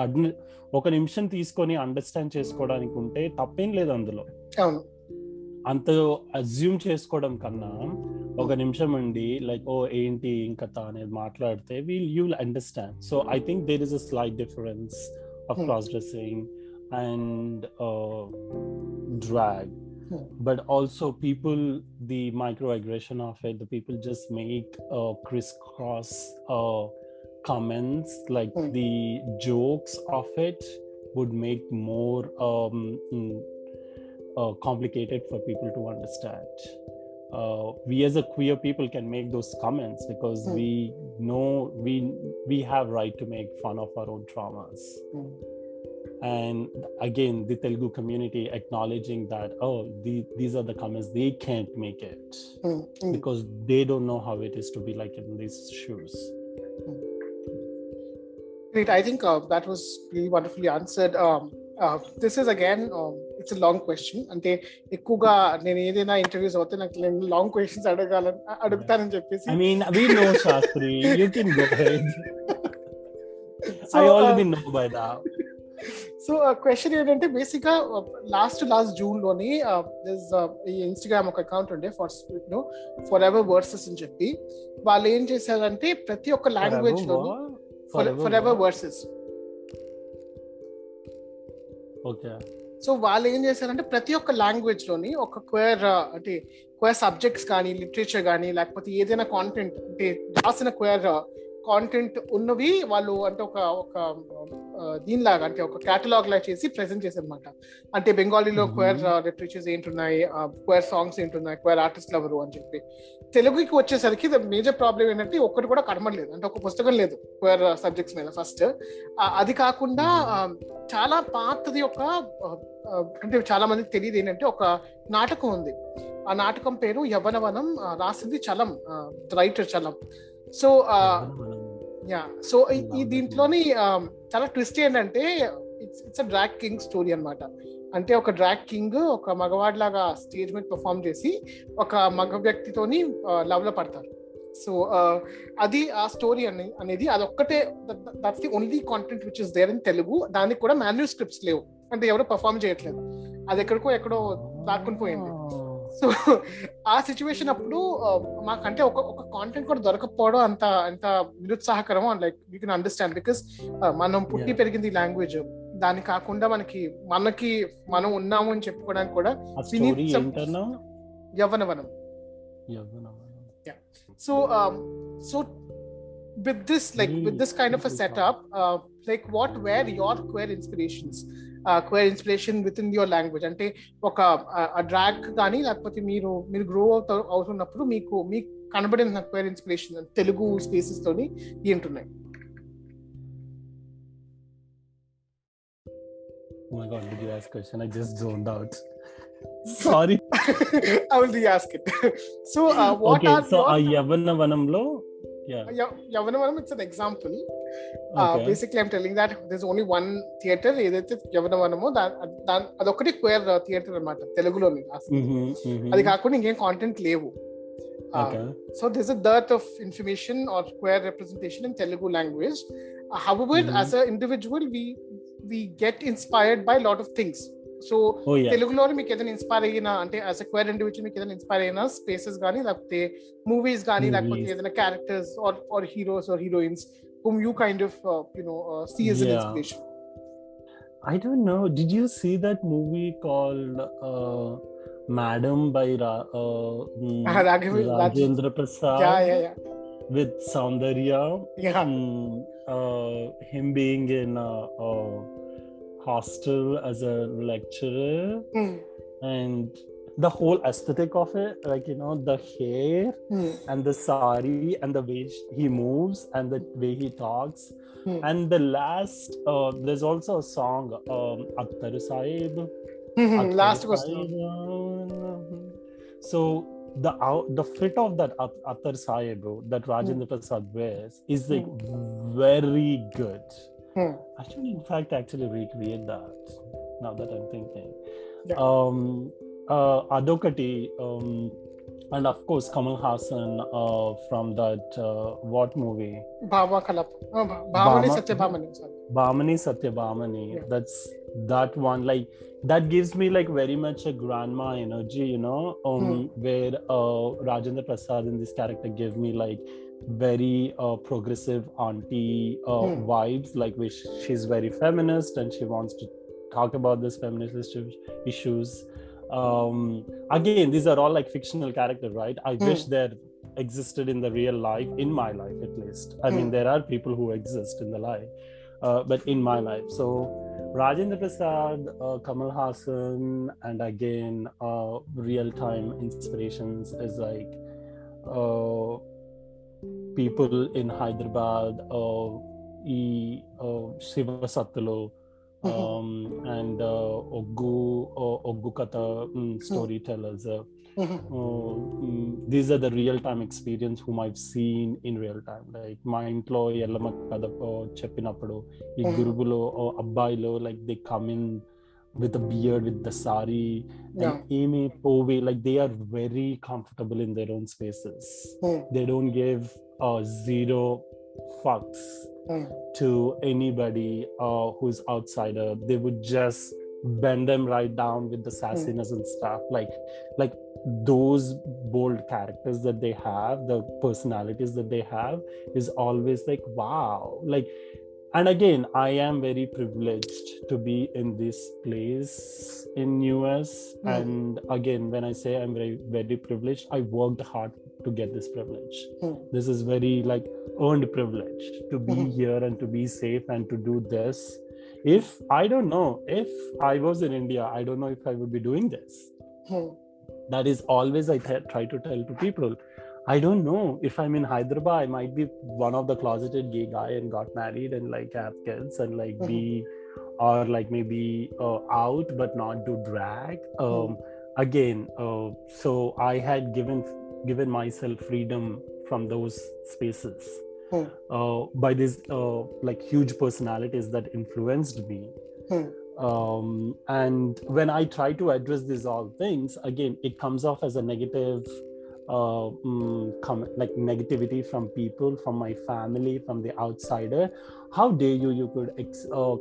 ఒక నిమిషం తీసుకొని అండర్స్టాండ్ చేసుకోవడానికి ఉంటే తప్పేం లేదు అందులో. అంత అజ్యూమ్ చేసుకోవడం కన్నా ఒక నిమిషం అండి లైక్ ఓ ఏంటి ఇంకా అనేది మాట్లాడితే you will understand. So I think there is a slight difference of cross dressing and drag. But also people, the microaggression of it, the people just make crisscross comments, like the jokes of it would make more complicated for people to understand. We as a queer people can make those comments because we know we have right to make fun of our own traumas. And again, the Telugu community acknowledging that, oh, these are the comments, they can't make it because they don't know how it is to be like in these shoes. Great. I think that was really wonderfully answered. This is again, it's a long question. అంటే ఎక్కువగా నేను ఏదైనా interviews అవుతే నాకు long questions అడుగుతానని చెప్పేసి. I mean, we know Shastri, you can go ahead. So, I already know by now. So question ఏంటంటే బేసిక్గా last June లోని ఈ ఇన్స్టాగ్రామ్ ఒక అకౌంట్ ఉండే ఫర్ ఎవర్ వర్సెస్ అని చెప్పి, వాళ్ళు ఏం చేశారంటే ప్రతి ఒక్క లాంగ్వేజ్ లోని ఫర్ ఎవర్ వర్సెస్. సో వాళ్ళు ఏం చేశారంటే ప్రతి ఒక్క లాంగ్వేజ్ లోని ఒక క్వేర్ అంటే క్వేర్ సబ్జెక్ట్స్ కానీ లిటరేచర్ కానీ లేకపోతే ఏదైనా కాంటెంట్ అంటే రాసిన క్వేర్ కాంటెంట్ ఉన్నవి వాళ్ళు అంటే ఒక దీనిలాగా అంటే ఒక కేటలాగ్ లా చేసి ప్రెజెంట్ చేశారు అనమాట. అంటే బెంగాలీలో క్వేర్ లిటరేచర్స్ ఏంటున్నాయి, క్వేర్ సాంగ్స్ ఏంటున్నాయి, క్వేర్ ఆర్టిస్ట్లు ఎవరు అని చెప్పి. తెలుగుకి వచ్చేసరికి మేజర్ ప్రాబ్లం ఏంటంటే ఒక్కటి కూడా కనబడలేదు, అంటే ఒక పుస్తకం లేదు క్వేర్ సబ్జెక్ట్స్ మీద ఫస్ట్. అది కాకుండా చాలా పాతది ఒక అంటే చాలా మందికి తెలియదు ఏంటంటే ఒక నాటకం ఉంది. ఆ నాటకం పేరు యవ్వనవనం, రాసింది Chalam, writer Chalam. So so ఈ దీంట్లోని చాలా ట్విస్ట్ ఏంటంటే it's a drag king story అనమాట. అంటే ఒక డ్రాగ్ కింగ్ ఒక మగవాడిలాగా స్టేజ్ మీద పర్ఫామ్ చేసి ఒక మగ వ్యక్తితోని లవ్ లో పడతారు. సో అది ఆ స్టోరీ అనేది అదొక్కటే, that's the only content which is there in Telugu. దానికి కూడా మాన్యుస్క్రిప్ట్స్ లేవు, అంటే ఎవరు పర్ఫామ్ చేయట్లేదు, అది ఎక్కడో దాక్కుని పోయింది. సో ఆ సిచ్యువేషన్ అప్పుడు మాకంటే ఒక కాంటెంట్ కూడా దొరకపోవడం అంత నిరుత్సాహకరం. Like you can understand because మనం పుట్టి పెరిగింది ఈ లాంగ్వేజ్, దాన్ని కాకుండా మనం ఉన్నాము అని చెప్పుకోవడానికి కూడా యవ్వనవనం. So with this kind of a setup, like what were your queer inspiration within your language? అంటే ఒక డ్రాగ్ కానీ లేకపోతే మీరు గ్రో అవుతున్నప్పుడు మీకు కనబడిన క్వేర్ ఇన్స్పిరేషన్ తెలుగు స్పేసెస్ తోని ఏంటున్నాయి? Oh my god, did you ask question? I just zoned out. Sorry. I will re-ask it. So what okay, are so యవ్వనవనంలో Yeah. Yavanavaram, it's an example. Okay. Basically, I'm telling that there's only one theater, ఏదైతే యవనవనమో అదొకటి queer theatre అనమాట తెలుగులోని. అది కాకుండా ఇంకేం content లేవు. So there's a dearth of information or queer representation in Telugu language. However, as an individual, we get inspired by a lot of things. So తెలుగులో మీకు ఏదైనా ఇన్స్పైర్ అయినా, అంటే యాజ్ అ క్వేర్ ఇండివిజువల్ మీకు ఏదైనా inspire అయినా spaces కానీ, లేకపోతే మూవీస్ కానీ, లేకపోతే ఏదైనా characters or heroes or heroines whom you kind of see as an inspiration. I don't know. Did you see that movie called Madam by Rajendra Prasad? Yeah. With Saundarya. Yeah. Him being in a hostel as a lecturer. And the whole aesthetic of it, like, the hair and the sari and the way he moves and the way he talks. And the last, there's also a song, Attar Sahib. Last question. So the fit of that Attar Sahib that Rajendra Prasad wears is like very good. I should in fact actually recreate that now that I'm thinking. Adokati, and of course Kamal Hassan from that what movie? Bhamani Satyabhamani. That's that one, like that gives me like very much a grandma energy, where Rajendra Prasad in this character gave me like very progressive auntie vibes, like which she's very feminist and she wants to talk about this feminist issues. Again, these are all like fictional characters, right? I wish there existed in the real life, in my life at least. I mean, there are people who exist in the life, but in my life. So Rajendra Prasad, Kamal Hassan, and again real-time inspirations is like people in Hyderabad, Shiva Sattulo, and Oggu Katha storytellers. These are the real-time experience whom I've seen in real time. Like మా ఇంట్లో ఎల్లమ్మ కథ చెప్పినప్పుడు ఈ గురుగులో అబ్బాయిలో like they come in with a beard, with the sari, and Amy Pove, like they are very comfortable in their own spaces. They don't give zero fucks to anybody who's outsider. They would just bend them right down with the sassiness and stuff. Like those bold characters that they have, the personalities that they have, is always like wow. Like, and again, I am very privileged to be in this place in US. And again, when I say I'm very, very privileged, I worked hard to get this privilege. This is very like earned privilege to be here and to be safe and to do this. If I don't know, if I was in India, I don't know if I would be doing this. That is always I try to tell to people. I don't know if I'm in Hyderabad, I might be one of the closeted gay guy and got married and like have kids and like be, or like maybe out but not do drag. Again, so I had given myself freedom from those spaces by these like huge personalities that influenced me. And when I try to address these all things, again, it comes off as a negative like negativity from people, from my family, from the outsider. How dare you could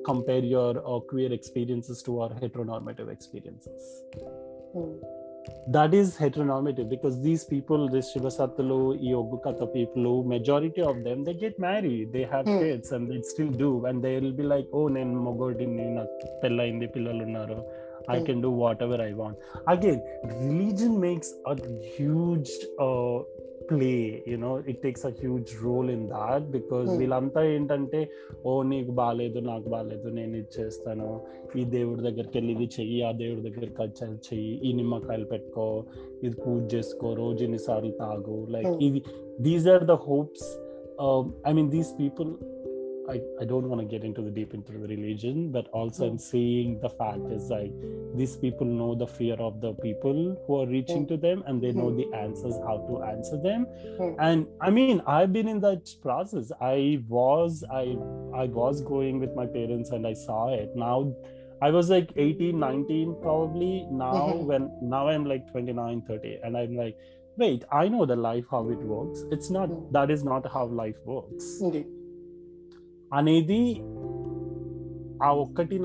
compare your queer experiences to our heteronormative experiences? That is heteronormative, because these people, this Shiva Sattulo, Oggu Katha people, majority of them, they get married, they have kids, and they still do, and they'll be like, oh, nen mogodini na pella indi pillalu unnaru, I can do whatever I want. Again, religion makes a huge play, it takes a huge role in that, because వీళ్ళంతా ఏంటంటే ఓ నీకు బాగాలేదు నాకు బాగాలేదు నేను ఇది చేస్తాను, ఈ దేవుడి దగ్గరికి వెళ్ళి ఇది చెయ్యి, ఆ దేవుడి దగ్గరికి వచ్చి చెయ్యి, ఈ నిమ్మకాయలు పెట్టుకో, ఇది పూజ చేసుకో, రోజు ఇన్నిసార్లు తాగు, లైక్ ఇది, these are the hopes. I mean, these people I don't want to get into the religion, but also I'm seeing the fact is like these people know the fear of the people who are reaching to them, and they know the answers, how to answer them. And I mean, I've been in that process. I was going with my parents and I saw it. Now I was like 18, 19 probably. Now I'm like 29, 30, and I'm like, wait, I know the life how it works. It's not that is not how life works. అనేది ఆ ఒక్కటి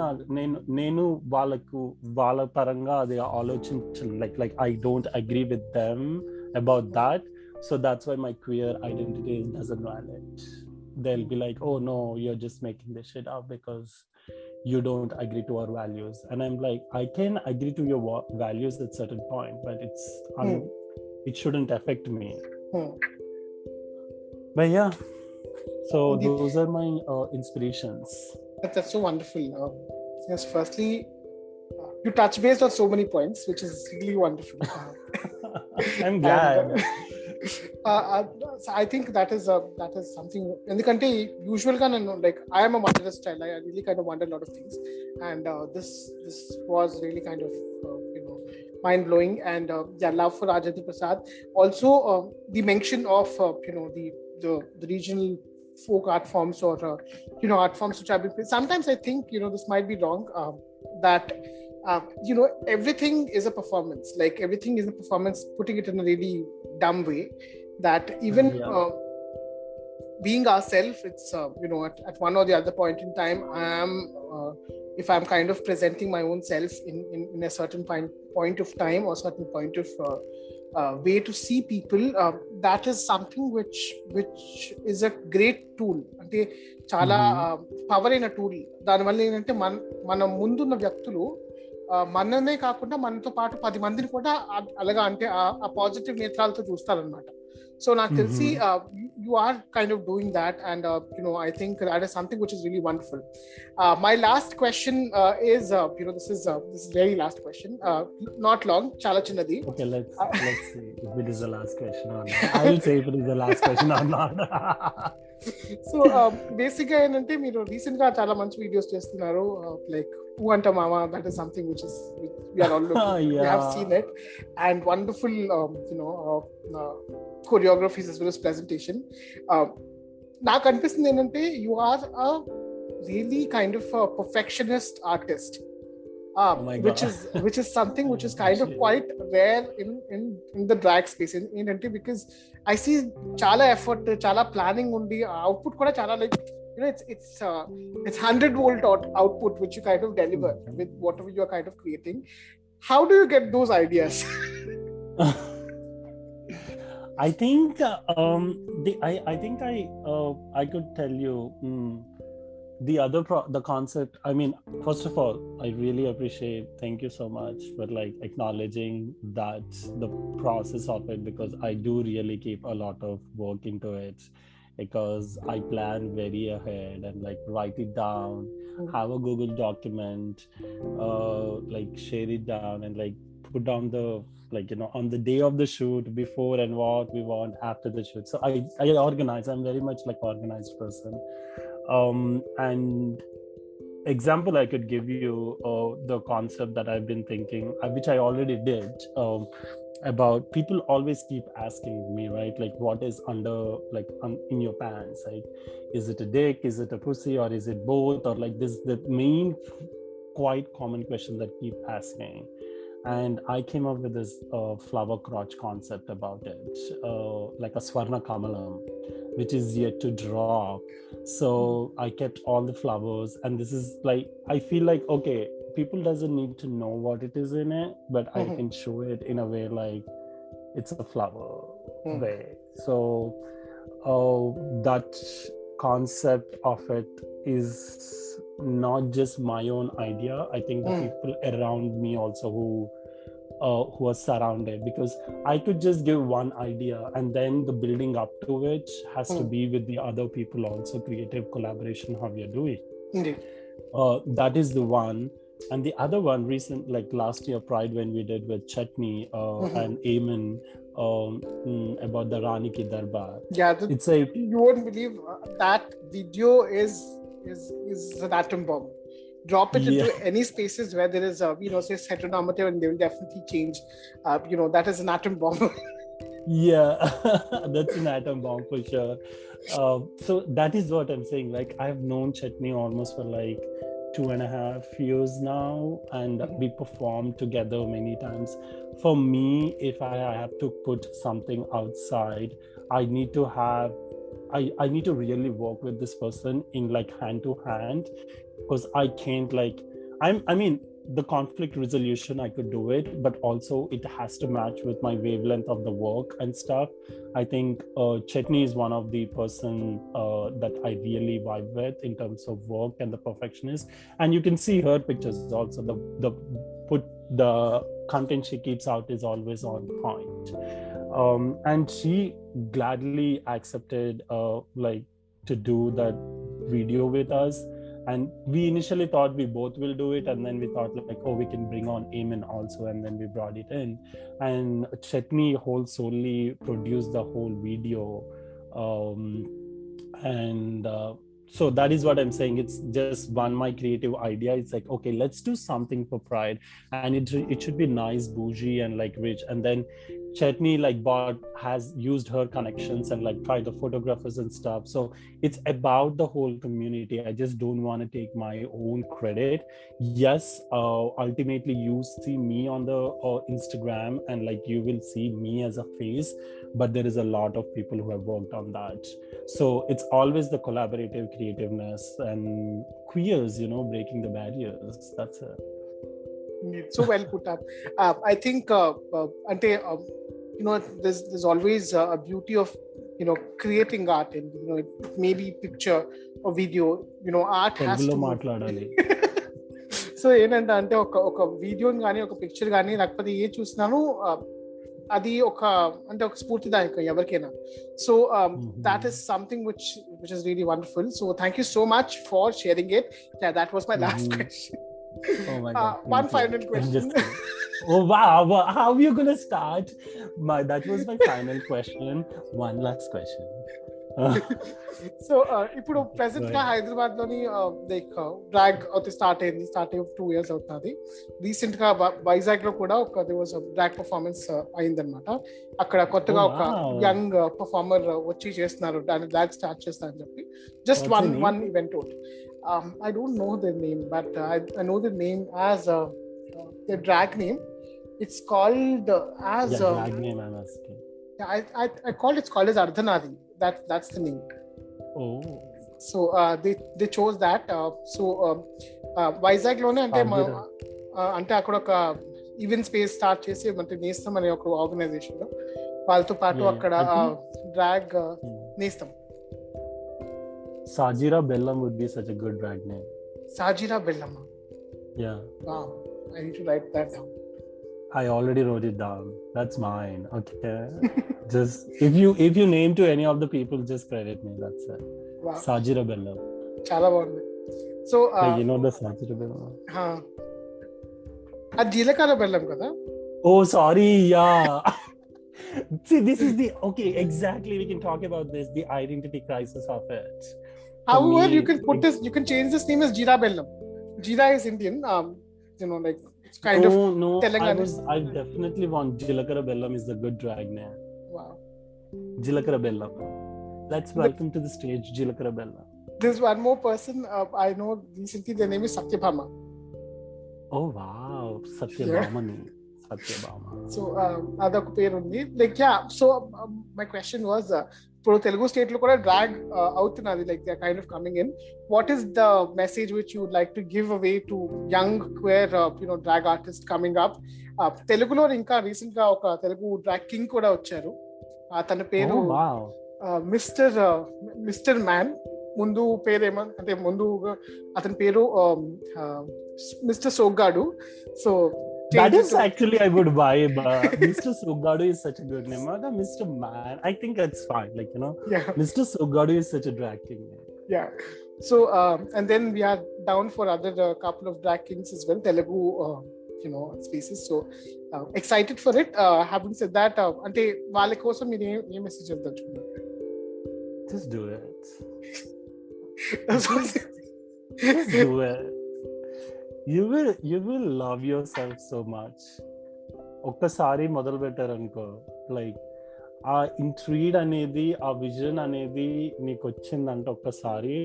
నేను వాళ్ళ పరంగా అది ఆలోచించ like I don't agree with them about that. So that's why my queer identity doesn't valid. They'll be like, oh no, you're just making this shit up because you don't agree to our values. And I'm like, I can agree to your values at certain point, but it shouldn't affect me. But yeah, so those are my inspirations. That's so wonderful. Yes, firstly, you touch based on so many points, which is really wonderful. I'm glad. So I think that is something. ఎందుకంటే usual గా నేను like I am a wonderous child. I really kind of wonder a lot of things, and this was really kind of mind blowing. And love for Rajendra Prasad. Also, the mention of the regional folk art forms or art forms which have been played. Sometimes I think this might be wrong, that everything is a performance. Like everything is a performance, putting it in a really dumb way, that even being ourselves, it's at one or the other point in time, I am if I'm kind of presenting my own self in a certain point of time or certain point of way to see people, that is something which is a great tool. అంటే చాలా power అయిన tool. దానివల్ల ఏంటంటే మన ముందున్న వ్యక్తులు మననే కాకుండా మనతో పాటు 10 మందిని కూడా అలాగా అంటే ఆ పాజిటివ్ నేత్రాలతో చూస్తారనమాట. సో నాకు తెలిసి you are kind of doing that, and I think that is something which is really wonderful. My last question is this is very last question, not long, chala chinnadi. Okay, let's see if it is the last question or not. I will say if it is the last question or not. So basic గా ఏంటంటే మీరు recent గా చాలా మంచి videos చేస్తున్నారు, like Who Anta Mama. That is something which we are all looking. We have seen it, and wonderful choreographies as well as presentation. నాకు అనిపిస్తుంది ఏంటంటే you are a really kind of a perfectionist artist, which is something which is kind of quite rare in the drag space. ఏంటంటే because I see చాలా effort, చాలా planning undi, output కూడా చాలా like it's 100-volt output which you kind of deliver with whatever you are kind of creating. How do you get those ideas? I think I could tell you the concept. I mean, first of all, I really appreciate, thank you so much for like acknowledging that the process of it, because I do really keep a lot of work into it, because I plan very ahead and like write it down, have a Google document, like share it down and like put down the like on the day of the shoot, before, and what we want after the shoot. So I organize. I'm very much like organized person. And example I could give you the concept that I've been thinking, which I already did, about people always keep asking me, right, like what is under like in your pants, like is it a dick, is it a pussy, or is it both, or like this the main quite common question that keep asking. And I came up with this flower crotch concept about it, like a Swarna Kamalam, which is yet to drop. So I kept all the flowers, and this is like, I feel like, okay, people doesn't need to know what it is in it, but I can show it in a way like it's a flower way. So that concept of it is not just my own idea. I think the people around me also who are surrounded, because I could just give one idea and then the building up to which has to be with the other people also, creative collaboration, how we are doing. Indeed. That is the one. And the other one recent, like last year Pride, when we did with Chutney and Eamon about the Rani Ki Darbar. Yeah, it's like you won't believe that video is an atom bomb. Drop it into any spaces where there is say heteronormative, and they will definitely change. That is an atom bomb. Yeah, that's an atom bomb for sure. So that is what I'm saying. Like, I've known Chutney almost for like 2.5 years now, and we performed together many times. For me, if I have to put something outside, I need to really work with this person in like hand to hand, because I can't like I mean the conflict resolution, I could do it, but also it has to match with my wavelength of the work and stuff. I think Chetney is one of the person that I really vibe with in terms of work and the perfectionist. And you can see her pictures also. The content she keeps out is always on point. And she gladly accepted like to do that video with us. And we initially thought we both will do it, and then we thought like, oh, we can bring on Eamon also, and then we brought it in. And Chetney solely produced the whole video, so that is what I'm saying. It's just my creative idea. It's like, okay, let's do something for Pride, and it should be nice, bougie, and like rich. And then Chetney like has used her connections and like tried the photographers and stuff. So it's about the whole community. I just don't want to take my own credit. Yes, ultimately you see me on the Instagram, and like you will see me as a face, but there is a lot of people who have worked on that. So it's always the collaborative creativeness and queers, breaking the barriers. That's it. So well put up. I think there's always a beauty of creating art, and it may be picture or video. Art has to మాట్లాడాలి. So ఏంటంటే అంటే ఒక వీడియోని కానీ ఒక picture కానీ లేకపోతే ఏ చూసినాను అది ఒక స్ఫూర్తిదాయకం ఎవరికైనా. So that is something which is really wonderful. So thank you so much for sharing it. Yeah, that was my last question. Oh my God. One final question. Oh wow, how are you gonna start? That was my final question. One last question. So ఇప్పుడు present గా హైదరాబాద్ లోని like drag అయితే start అయ్యి 2 years అవుతుంది. Recent గా వైజాగ్ లో కూడా ఒక డ్రాగ్ పర్ఫార్మెన్స్ అయిందనమాట. అక్కడ కొత్తగా ఒక యంగ్ పర్ఫార్మర్ వచ్చి చేస్తున్నారు, దాన్ని డ్రాగ్ స్టార్ట్ చేస్తారని చెప్పి. Just one event out. I don't know the name, but I know the name as the drag name. It's called as drag name. I'm asking. Yeah, I called it's called as Ardhanadi. That's the name. Oh. So they chose that. So Vizag lone ante akkada oka event space start chesi ante Nestam ane oka organization lo వాళ్ళతో పాటు అక్కడ drag Nestam. Sajira Bellam would be such a good drag name. Sajira Bellam. Yeah. Wow. I need to write that down. I already wrote it down. That's mine. Okay. Just if you name to any of the people, just credit me. That's it. Wow. Sajira Bellam. Chala bagundi. So you know the Sajira Bellam. Ad Jilakara Bellam kada? Oh, sorry. Yeah. See, this is okay, exactly. We can talk about this, the identity crisis of it. However, you can put this, you can change this name as Jeera Bellam. Jeera is Indian, like it's kind of Telangana. I definitely want Jilakara Bellam is the good drag name. Wow. Jilakara Bellam. Let's welcome to the stage Jilakara Bellam. There's one more person I know recently, their name is Satyabhama. Oh wow, Satyabhamani. So అదొక పేరు ఉంది. Like so my question was, ఇప్పుడు Telugu state లో కూడా drag అవుతున్నది, like they are kind of coming in. What is the message which you would like to give away to young queer drag artist coming up? తెలుగులో ఇంకా recent గా ఒక Telugu drag king కూడా వచ్చారు. తన పేరు మిస్టర్ మ్యాన్. ముందు పేరేమో అంటే ముందు అతని పేరు mister Soggadu. So that is actually I would vibe. Mr. Sogadu is such a good name. Mr. Man, I think that's fine. Like, yeah. Mr. Sogadu is such a drag king name. Yeah. So and then we are down for other couple of drag kings as well, Telugu spaces. So excited for it. Having said that, అంటే వాళ్ళ కోసం మీరు ఏ message ఇవ్వదలుచుకున్నారు? Just do it. Just do it. You will love yourself so much. ఒక్కసారి మొదలు పెట్టారనుకో, like ఆ ఇంట్రీడ్ అనేది, ఆ vision అనేది నీకు వచ్చిందంటే ఒక్కసారి,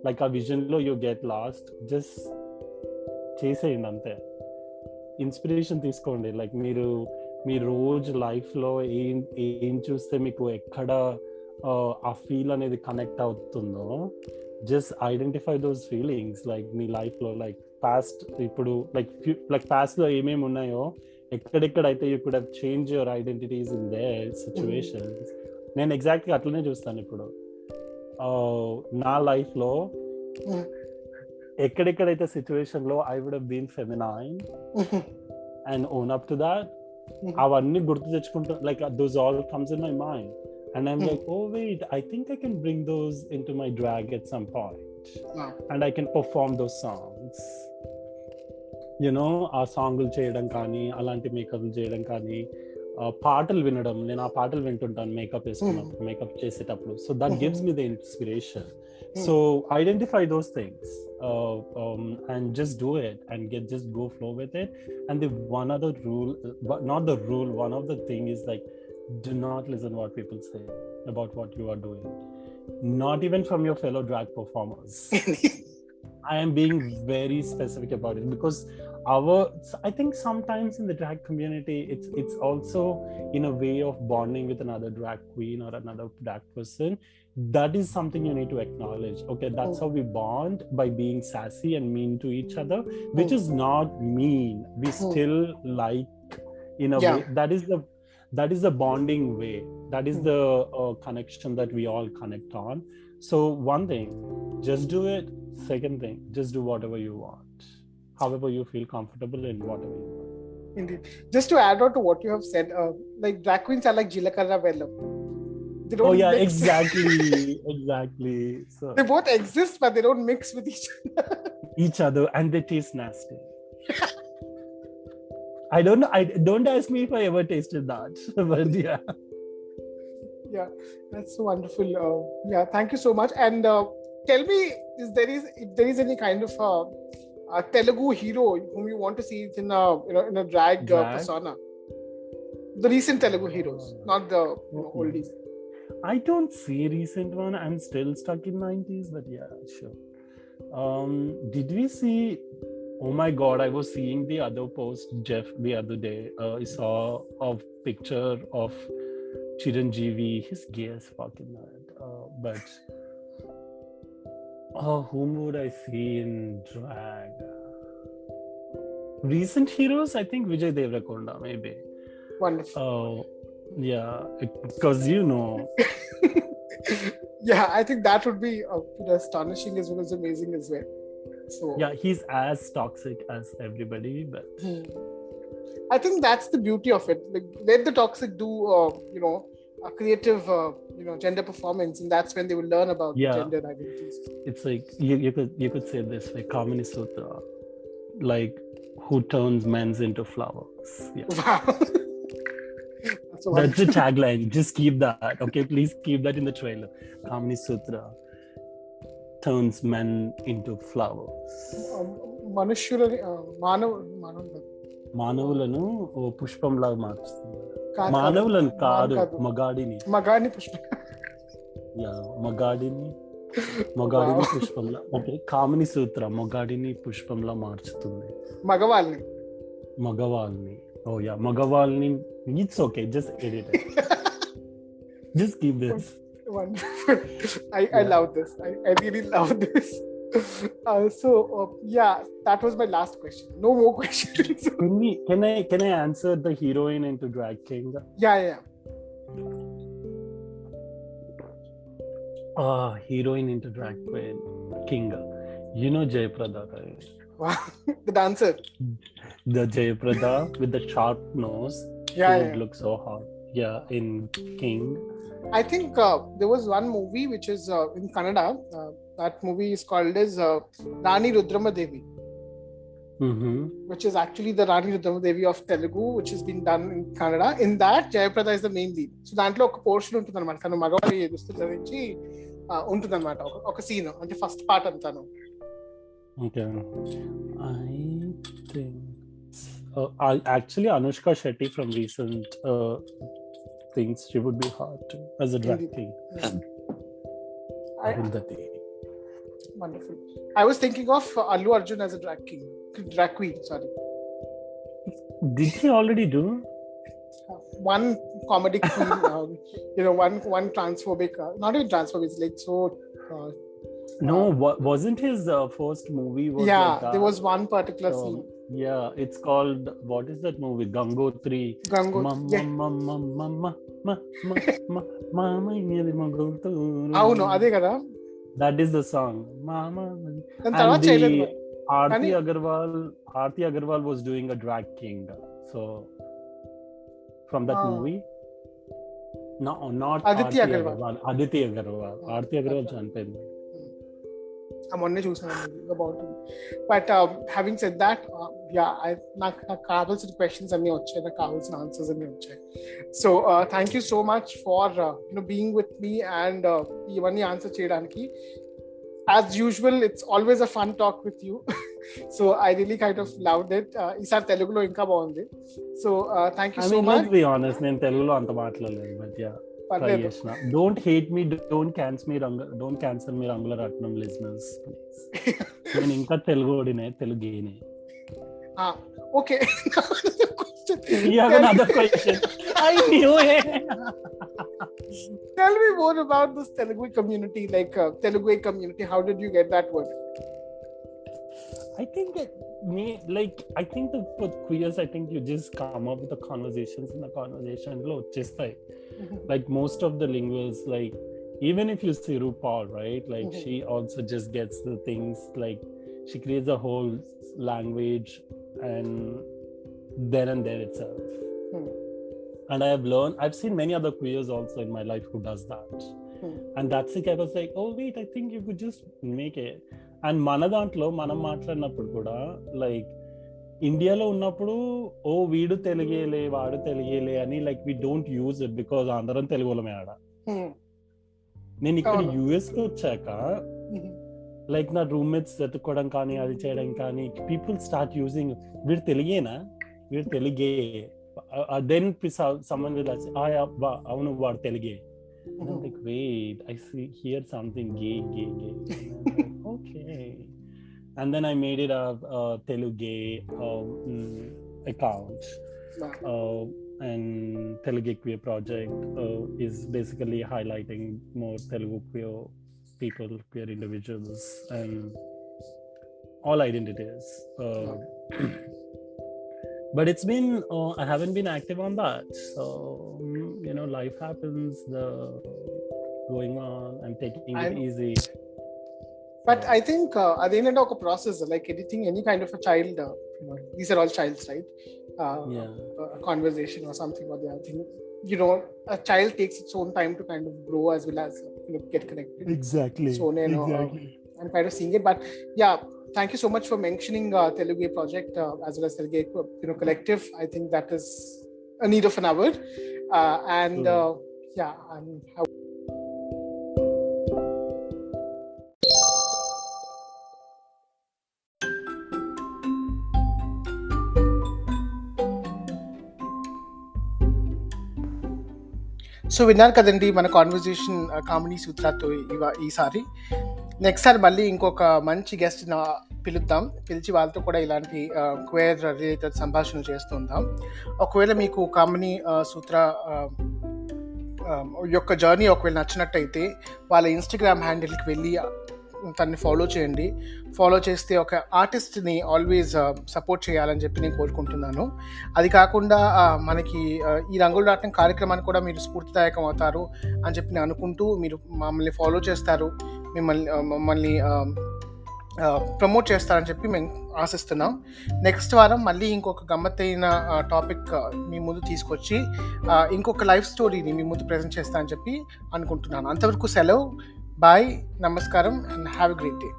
లైక్ ఆ విజన్ లో యూ గెట్ లాస్ట్, జస్ట్ చేసేయండి అంతే. ఇన్స్పిరేషన్ తీసుకోండి. లైక్ మీ రోజు లైఫ్ లో ఏం చూస్తే మీకు ఎక్కడ ఆ ఫీల్ అనేది కనెక్ట్ అవుతుందో, just identify those feelings. Like me life లో లైక్ పాస్ట్, ఇప్పుడు లైక్ పాస్ట్ లో ఏమేమి ఉన్నాయో, ఎక్కడెక్కడైతే you could have change your identities in there situations. నేను ఎగ్జాక్ట్ గా అట్లనే చూస్తాను ఇప్పుడు నా లైఫ్ లో. ఎక్కడెక్కడైతే సిచ్యువేషన్ లో I would have been feminine and own up to that, అవన్నీ గుర్తు తెచ్చుకుంటూ, like those all comes in my mind and I'm like, oh wait, I think I can bring those into my drag at some point. And I can perform those songs. ఆ సాంగులు చేయడం కానీ, అలాంటి మేకప్లు చేయడం కానీ, పాటలు వినడం. నేను ఆ పాటలు వింటుంటాను మేకప్ వేసుకున్నప్పుడు, మేకప్ చేసేటప్పుడు. So that gives me the inspiration. So identify those things and just do it and just go flow with it. And the one other rule, not the rule, one of the thing is like, do not listen what people say about what you are doing, not even from your fellow drag performers. I am being very specific about it because I think sometimes in the drag community it's also in a way of bonding with another drag queen or another drag person. That is something you need to acknowledge. Okay, that's how we bond, by being sassy and mean to each other, which is not mean. We still like, in a way, that is the bonding way. That is the connection that we all connect on. So one thing, just do it. Second thing, just do whatever you want, however you feel comfortable in whatever you want. Indeed. Just to add on to what you have said, like drag queens are like Jilakarra Vellam. They don't mix. Exactly. So they both exist, but they don't mix with each other, and they taste nasty. I don't ask me if I ever tasted that, but yeah, that's so wonderful. Thank you so much. And tell me, if there is any kind of a Telugu hero whom you want to see in a drag persona. The recent Telugu heroes, not the oldies. I don't see recent one. I'm still stuck in 90s, but yeah, sure. Did we see? Oh my God, I was seeing the other post, Jeff, the other day. I saw a picture of Chiranjeevi. He's gay as fucking mad. But whom would I see in drag? Recent heroes? I think Vijay Deverakonda, maybe. Wonderful. Yeah, because yeah, I think that would be astonishing as well as amazing as well. So yeah, he's as toxic as everybody, but I think that's the beauty of it. Like, let the toxic do a creative gender performance, and that's when they will learn about gender identities. It's like you could say this, like Kamani Sutra, like who turns men into flowers. Wow. That's the tagline. Just keep that, okay? Please keep that in the trailer. Kamani Sutra turns men into flowers. మానవులను పుష్పంలా మార్చుతుంది. మానవులను కాదు, మగాడిని పుష్పంలా. Okay, కామిని సూత్ర మగాడిని పుష్పంలా మార్చుతుంది. మగవాళ్ళని మగవాళ్ళని. It's okay, just edit it. Just keep this. Wonderful. I love this. I really love this. That was my last question. No more questions. Can I answer the heroine into Drag King? Yeah. Heroine into Drag King. Jayaprada, right? Wow. The dancer. The Jayaprada with the sharp nose. She would look so hot. Yeah, in King. I think there was one movie which is in Kannada. That movie is called as Rani Rudrama Devi, which is actually the Rani Rudrama Devi of Telugu, which has been done in Kannada. In that, Jayaprada is the main lead. So దాంట్లో ఒక portion ఉంటుంది అనమాట, తను మగవారి దుస్తులు ధరించి ఉంటుంది అనమాట, ఒక సీన్, అంటే ఫస్ట్ పార్ట్ అంతాను. Okay. I think actually Anushka Shetty from recent things, she would be hard to as a drag king. Wonderful. I was thinking of Allu Arjun as a drag queen, sorry. Did he already do one comedy queen? One transphobic, not even transphobic, it's like so no, wasn't his first movie was yeah, like that? There was one particular scene. Yeah, it's called, what is that movie? Gangotri. అవును, అదే కదా. That is the song. Mama. And Aarti Agarwal was doing a drag king. So from that movie. No, not Aditi Agarwal. Aarti Agarwal చనిపోయింది. మొన్నే చూసాను about. But having said that, నాకు కావాల్సిన questions అన్నీ వచ్చాయి, నాకు కావాల్సిన ఆన్సర్స్ అన్నీ వచ్చాయి. So thank you so much for being with me and ఇవన్నీ ఆన్సర్ చేయడానికి. As usual, it's always a fun talk with you. So I really kind of loved it. ఈసారి తెలుగులో ఇంకా బాగుంది. So thank you so much. Let's be honest, నేను తెలుగులో అంత మాట్లాడలేదు, but yeah. Don't hate me, don't cancel me Rangularattnam listeners, please. నేను ఇంకా తెలుగునే. Okay. You have another question. I knew it. Tell me more about this Telugu community, like Telugu community. How did you get that word? I think for queers, I think you just come up with the conversations, and the conversation lo vachestayi. Like most of the linguists, like even if you see RuPaul, right? Like she also just gets the things, like she creates a whole language and then and there itself. And I've seen many other queers also in my life who does that. And that's it. I was like, oh wait, I think you could just make it. And మన దాంట్లో మనం మాట్లాడినప్పుడు కూడా, like ఇండియాలో ఉన్నప్పుడు ఓ వీడు తెలుగేలే వాడు తెలుగేలే అని, like we don't use it because అందరం తెలుగులమే ఆడ. నేను ఇక్కడ యుఎస్ కి వచ్చాక లైక్ నా రూమ్మేట్స్ వెతుక్కోవడం కానీ అది చేయడం కానీ, పీపుల్ స్టార్ట్ యూజింగ్ వీడు తెలుగేనా, వీడు తెలుగే. దెన్ someone will say, అవును వాడు తెలుగే. And I'm like, wait, I hear something gay. Okay. And then I made it a Telugu account. And Telugu Queer Project is basically highlighting more Telugu queer people, queer individuals, and all identities. But it's been, I haven't been active on that. So, life happens, going on, I'm taking it easy. But I think adenante oka process, like anything, any kind of a child, these are all childs, right? A conversation or something or the other thing. A child takes its own time to kind of grow as well as get connected. Exactly. So, I'm kind of seeing it. But yeah, thank you so much for mentioning Telugu project as well as Telugu collective. I think that is a need of an hour. And I'm so విన్నారు కదండి మన conversation కామనీ సూత్రాతో ఈసారి. Next సారి మళ్ళీ ఇంకొక మంచి guest పిలిచి వాళ్ళతో కూడా ఇలాంటి క్వేర్ రిలేటెడ్ సంభాషణ చేస్తుందాం. ఒకవేళ మీకు కామనీ సూత్ర యొక్క జర్నీ ఒకవేళ నచ్చినట్టయితే వాళ్ళ ఇన్స్టాగ్రామ్ హ్యాండిల్కి వెళ్ళి తనని ఫాలో చేయండి. ఫాలో చేస్తే ఒక ఆర్టిస్ట్ని ఆల్వేస్ సపోర్ట్ చేయాలని చెప్పి నేను కోరుకుంటున్నాను. అది కాకుండా మనకి ఈ రంగులరాట్నం కార్యక్రమానికి కూడా మీరు స్ఫూర్తిదాయకం అవుతారు అని చెప్పి నేను అనుకుంటూ, మీరు మమ్మల్ని ఫాలో చేస్తారు, మమ్మల్ని ప్రమోట్ చేస్తారని చెప్పి మేము ఆశిస్తున్నాం. నెక్స్ట్ వారం మళ్ళీ ఇంకొక గమ్మత్తైన టాపిక్ మీ ముందు తీసుకొచ్చి ఇంకొక లైఫ్ స్టోరీని మీ ముందు ప్రజెంట్ చేస్తానని చెప్పి అనుకుంటున్నాను. అంతవరకు సెలవు. బాయ్, నమస్కారం and have a great day.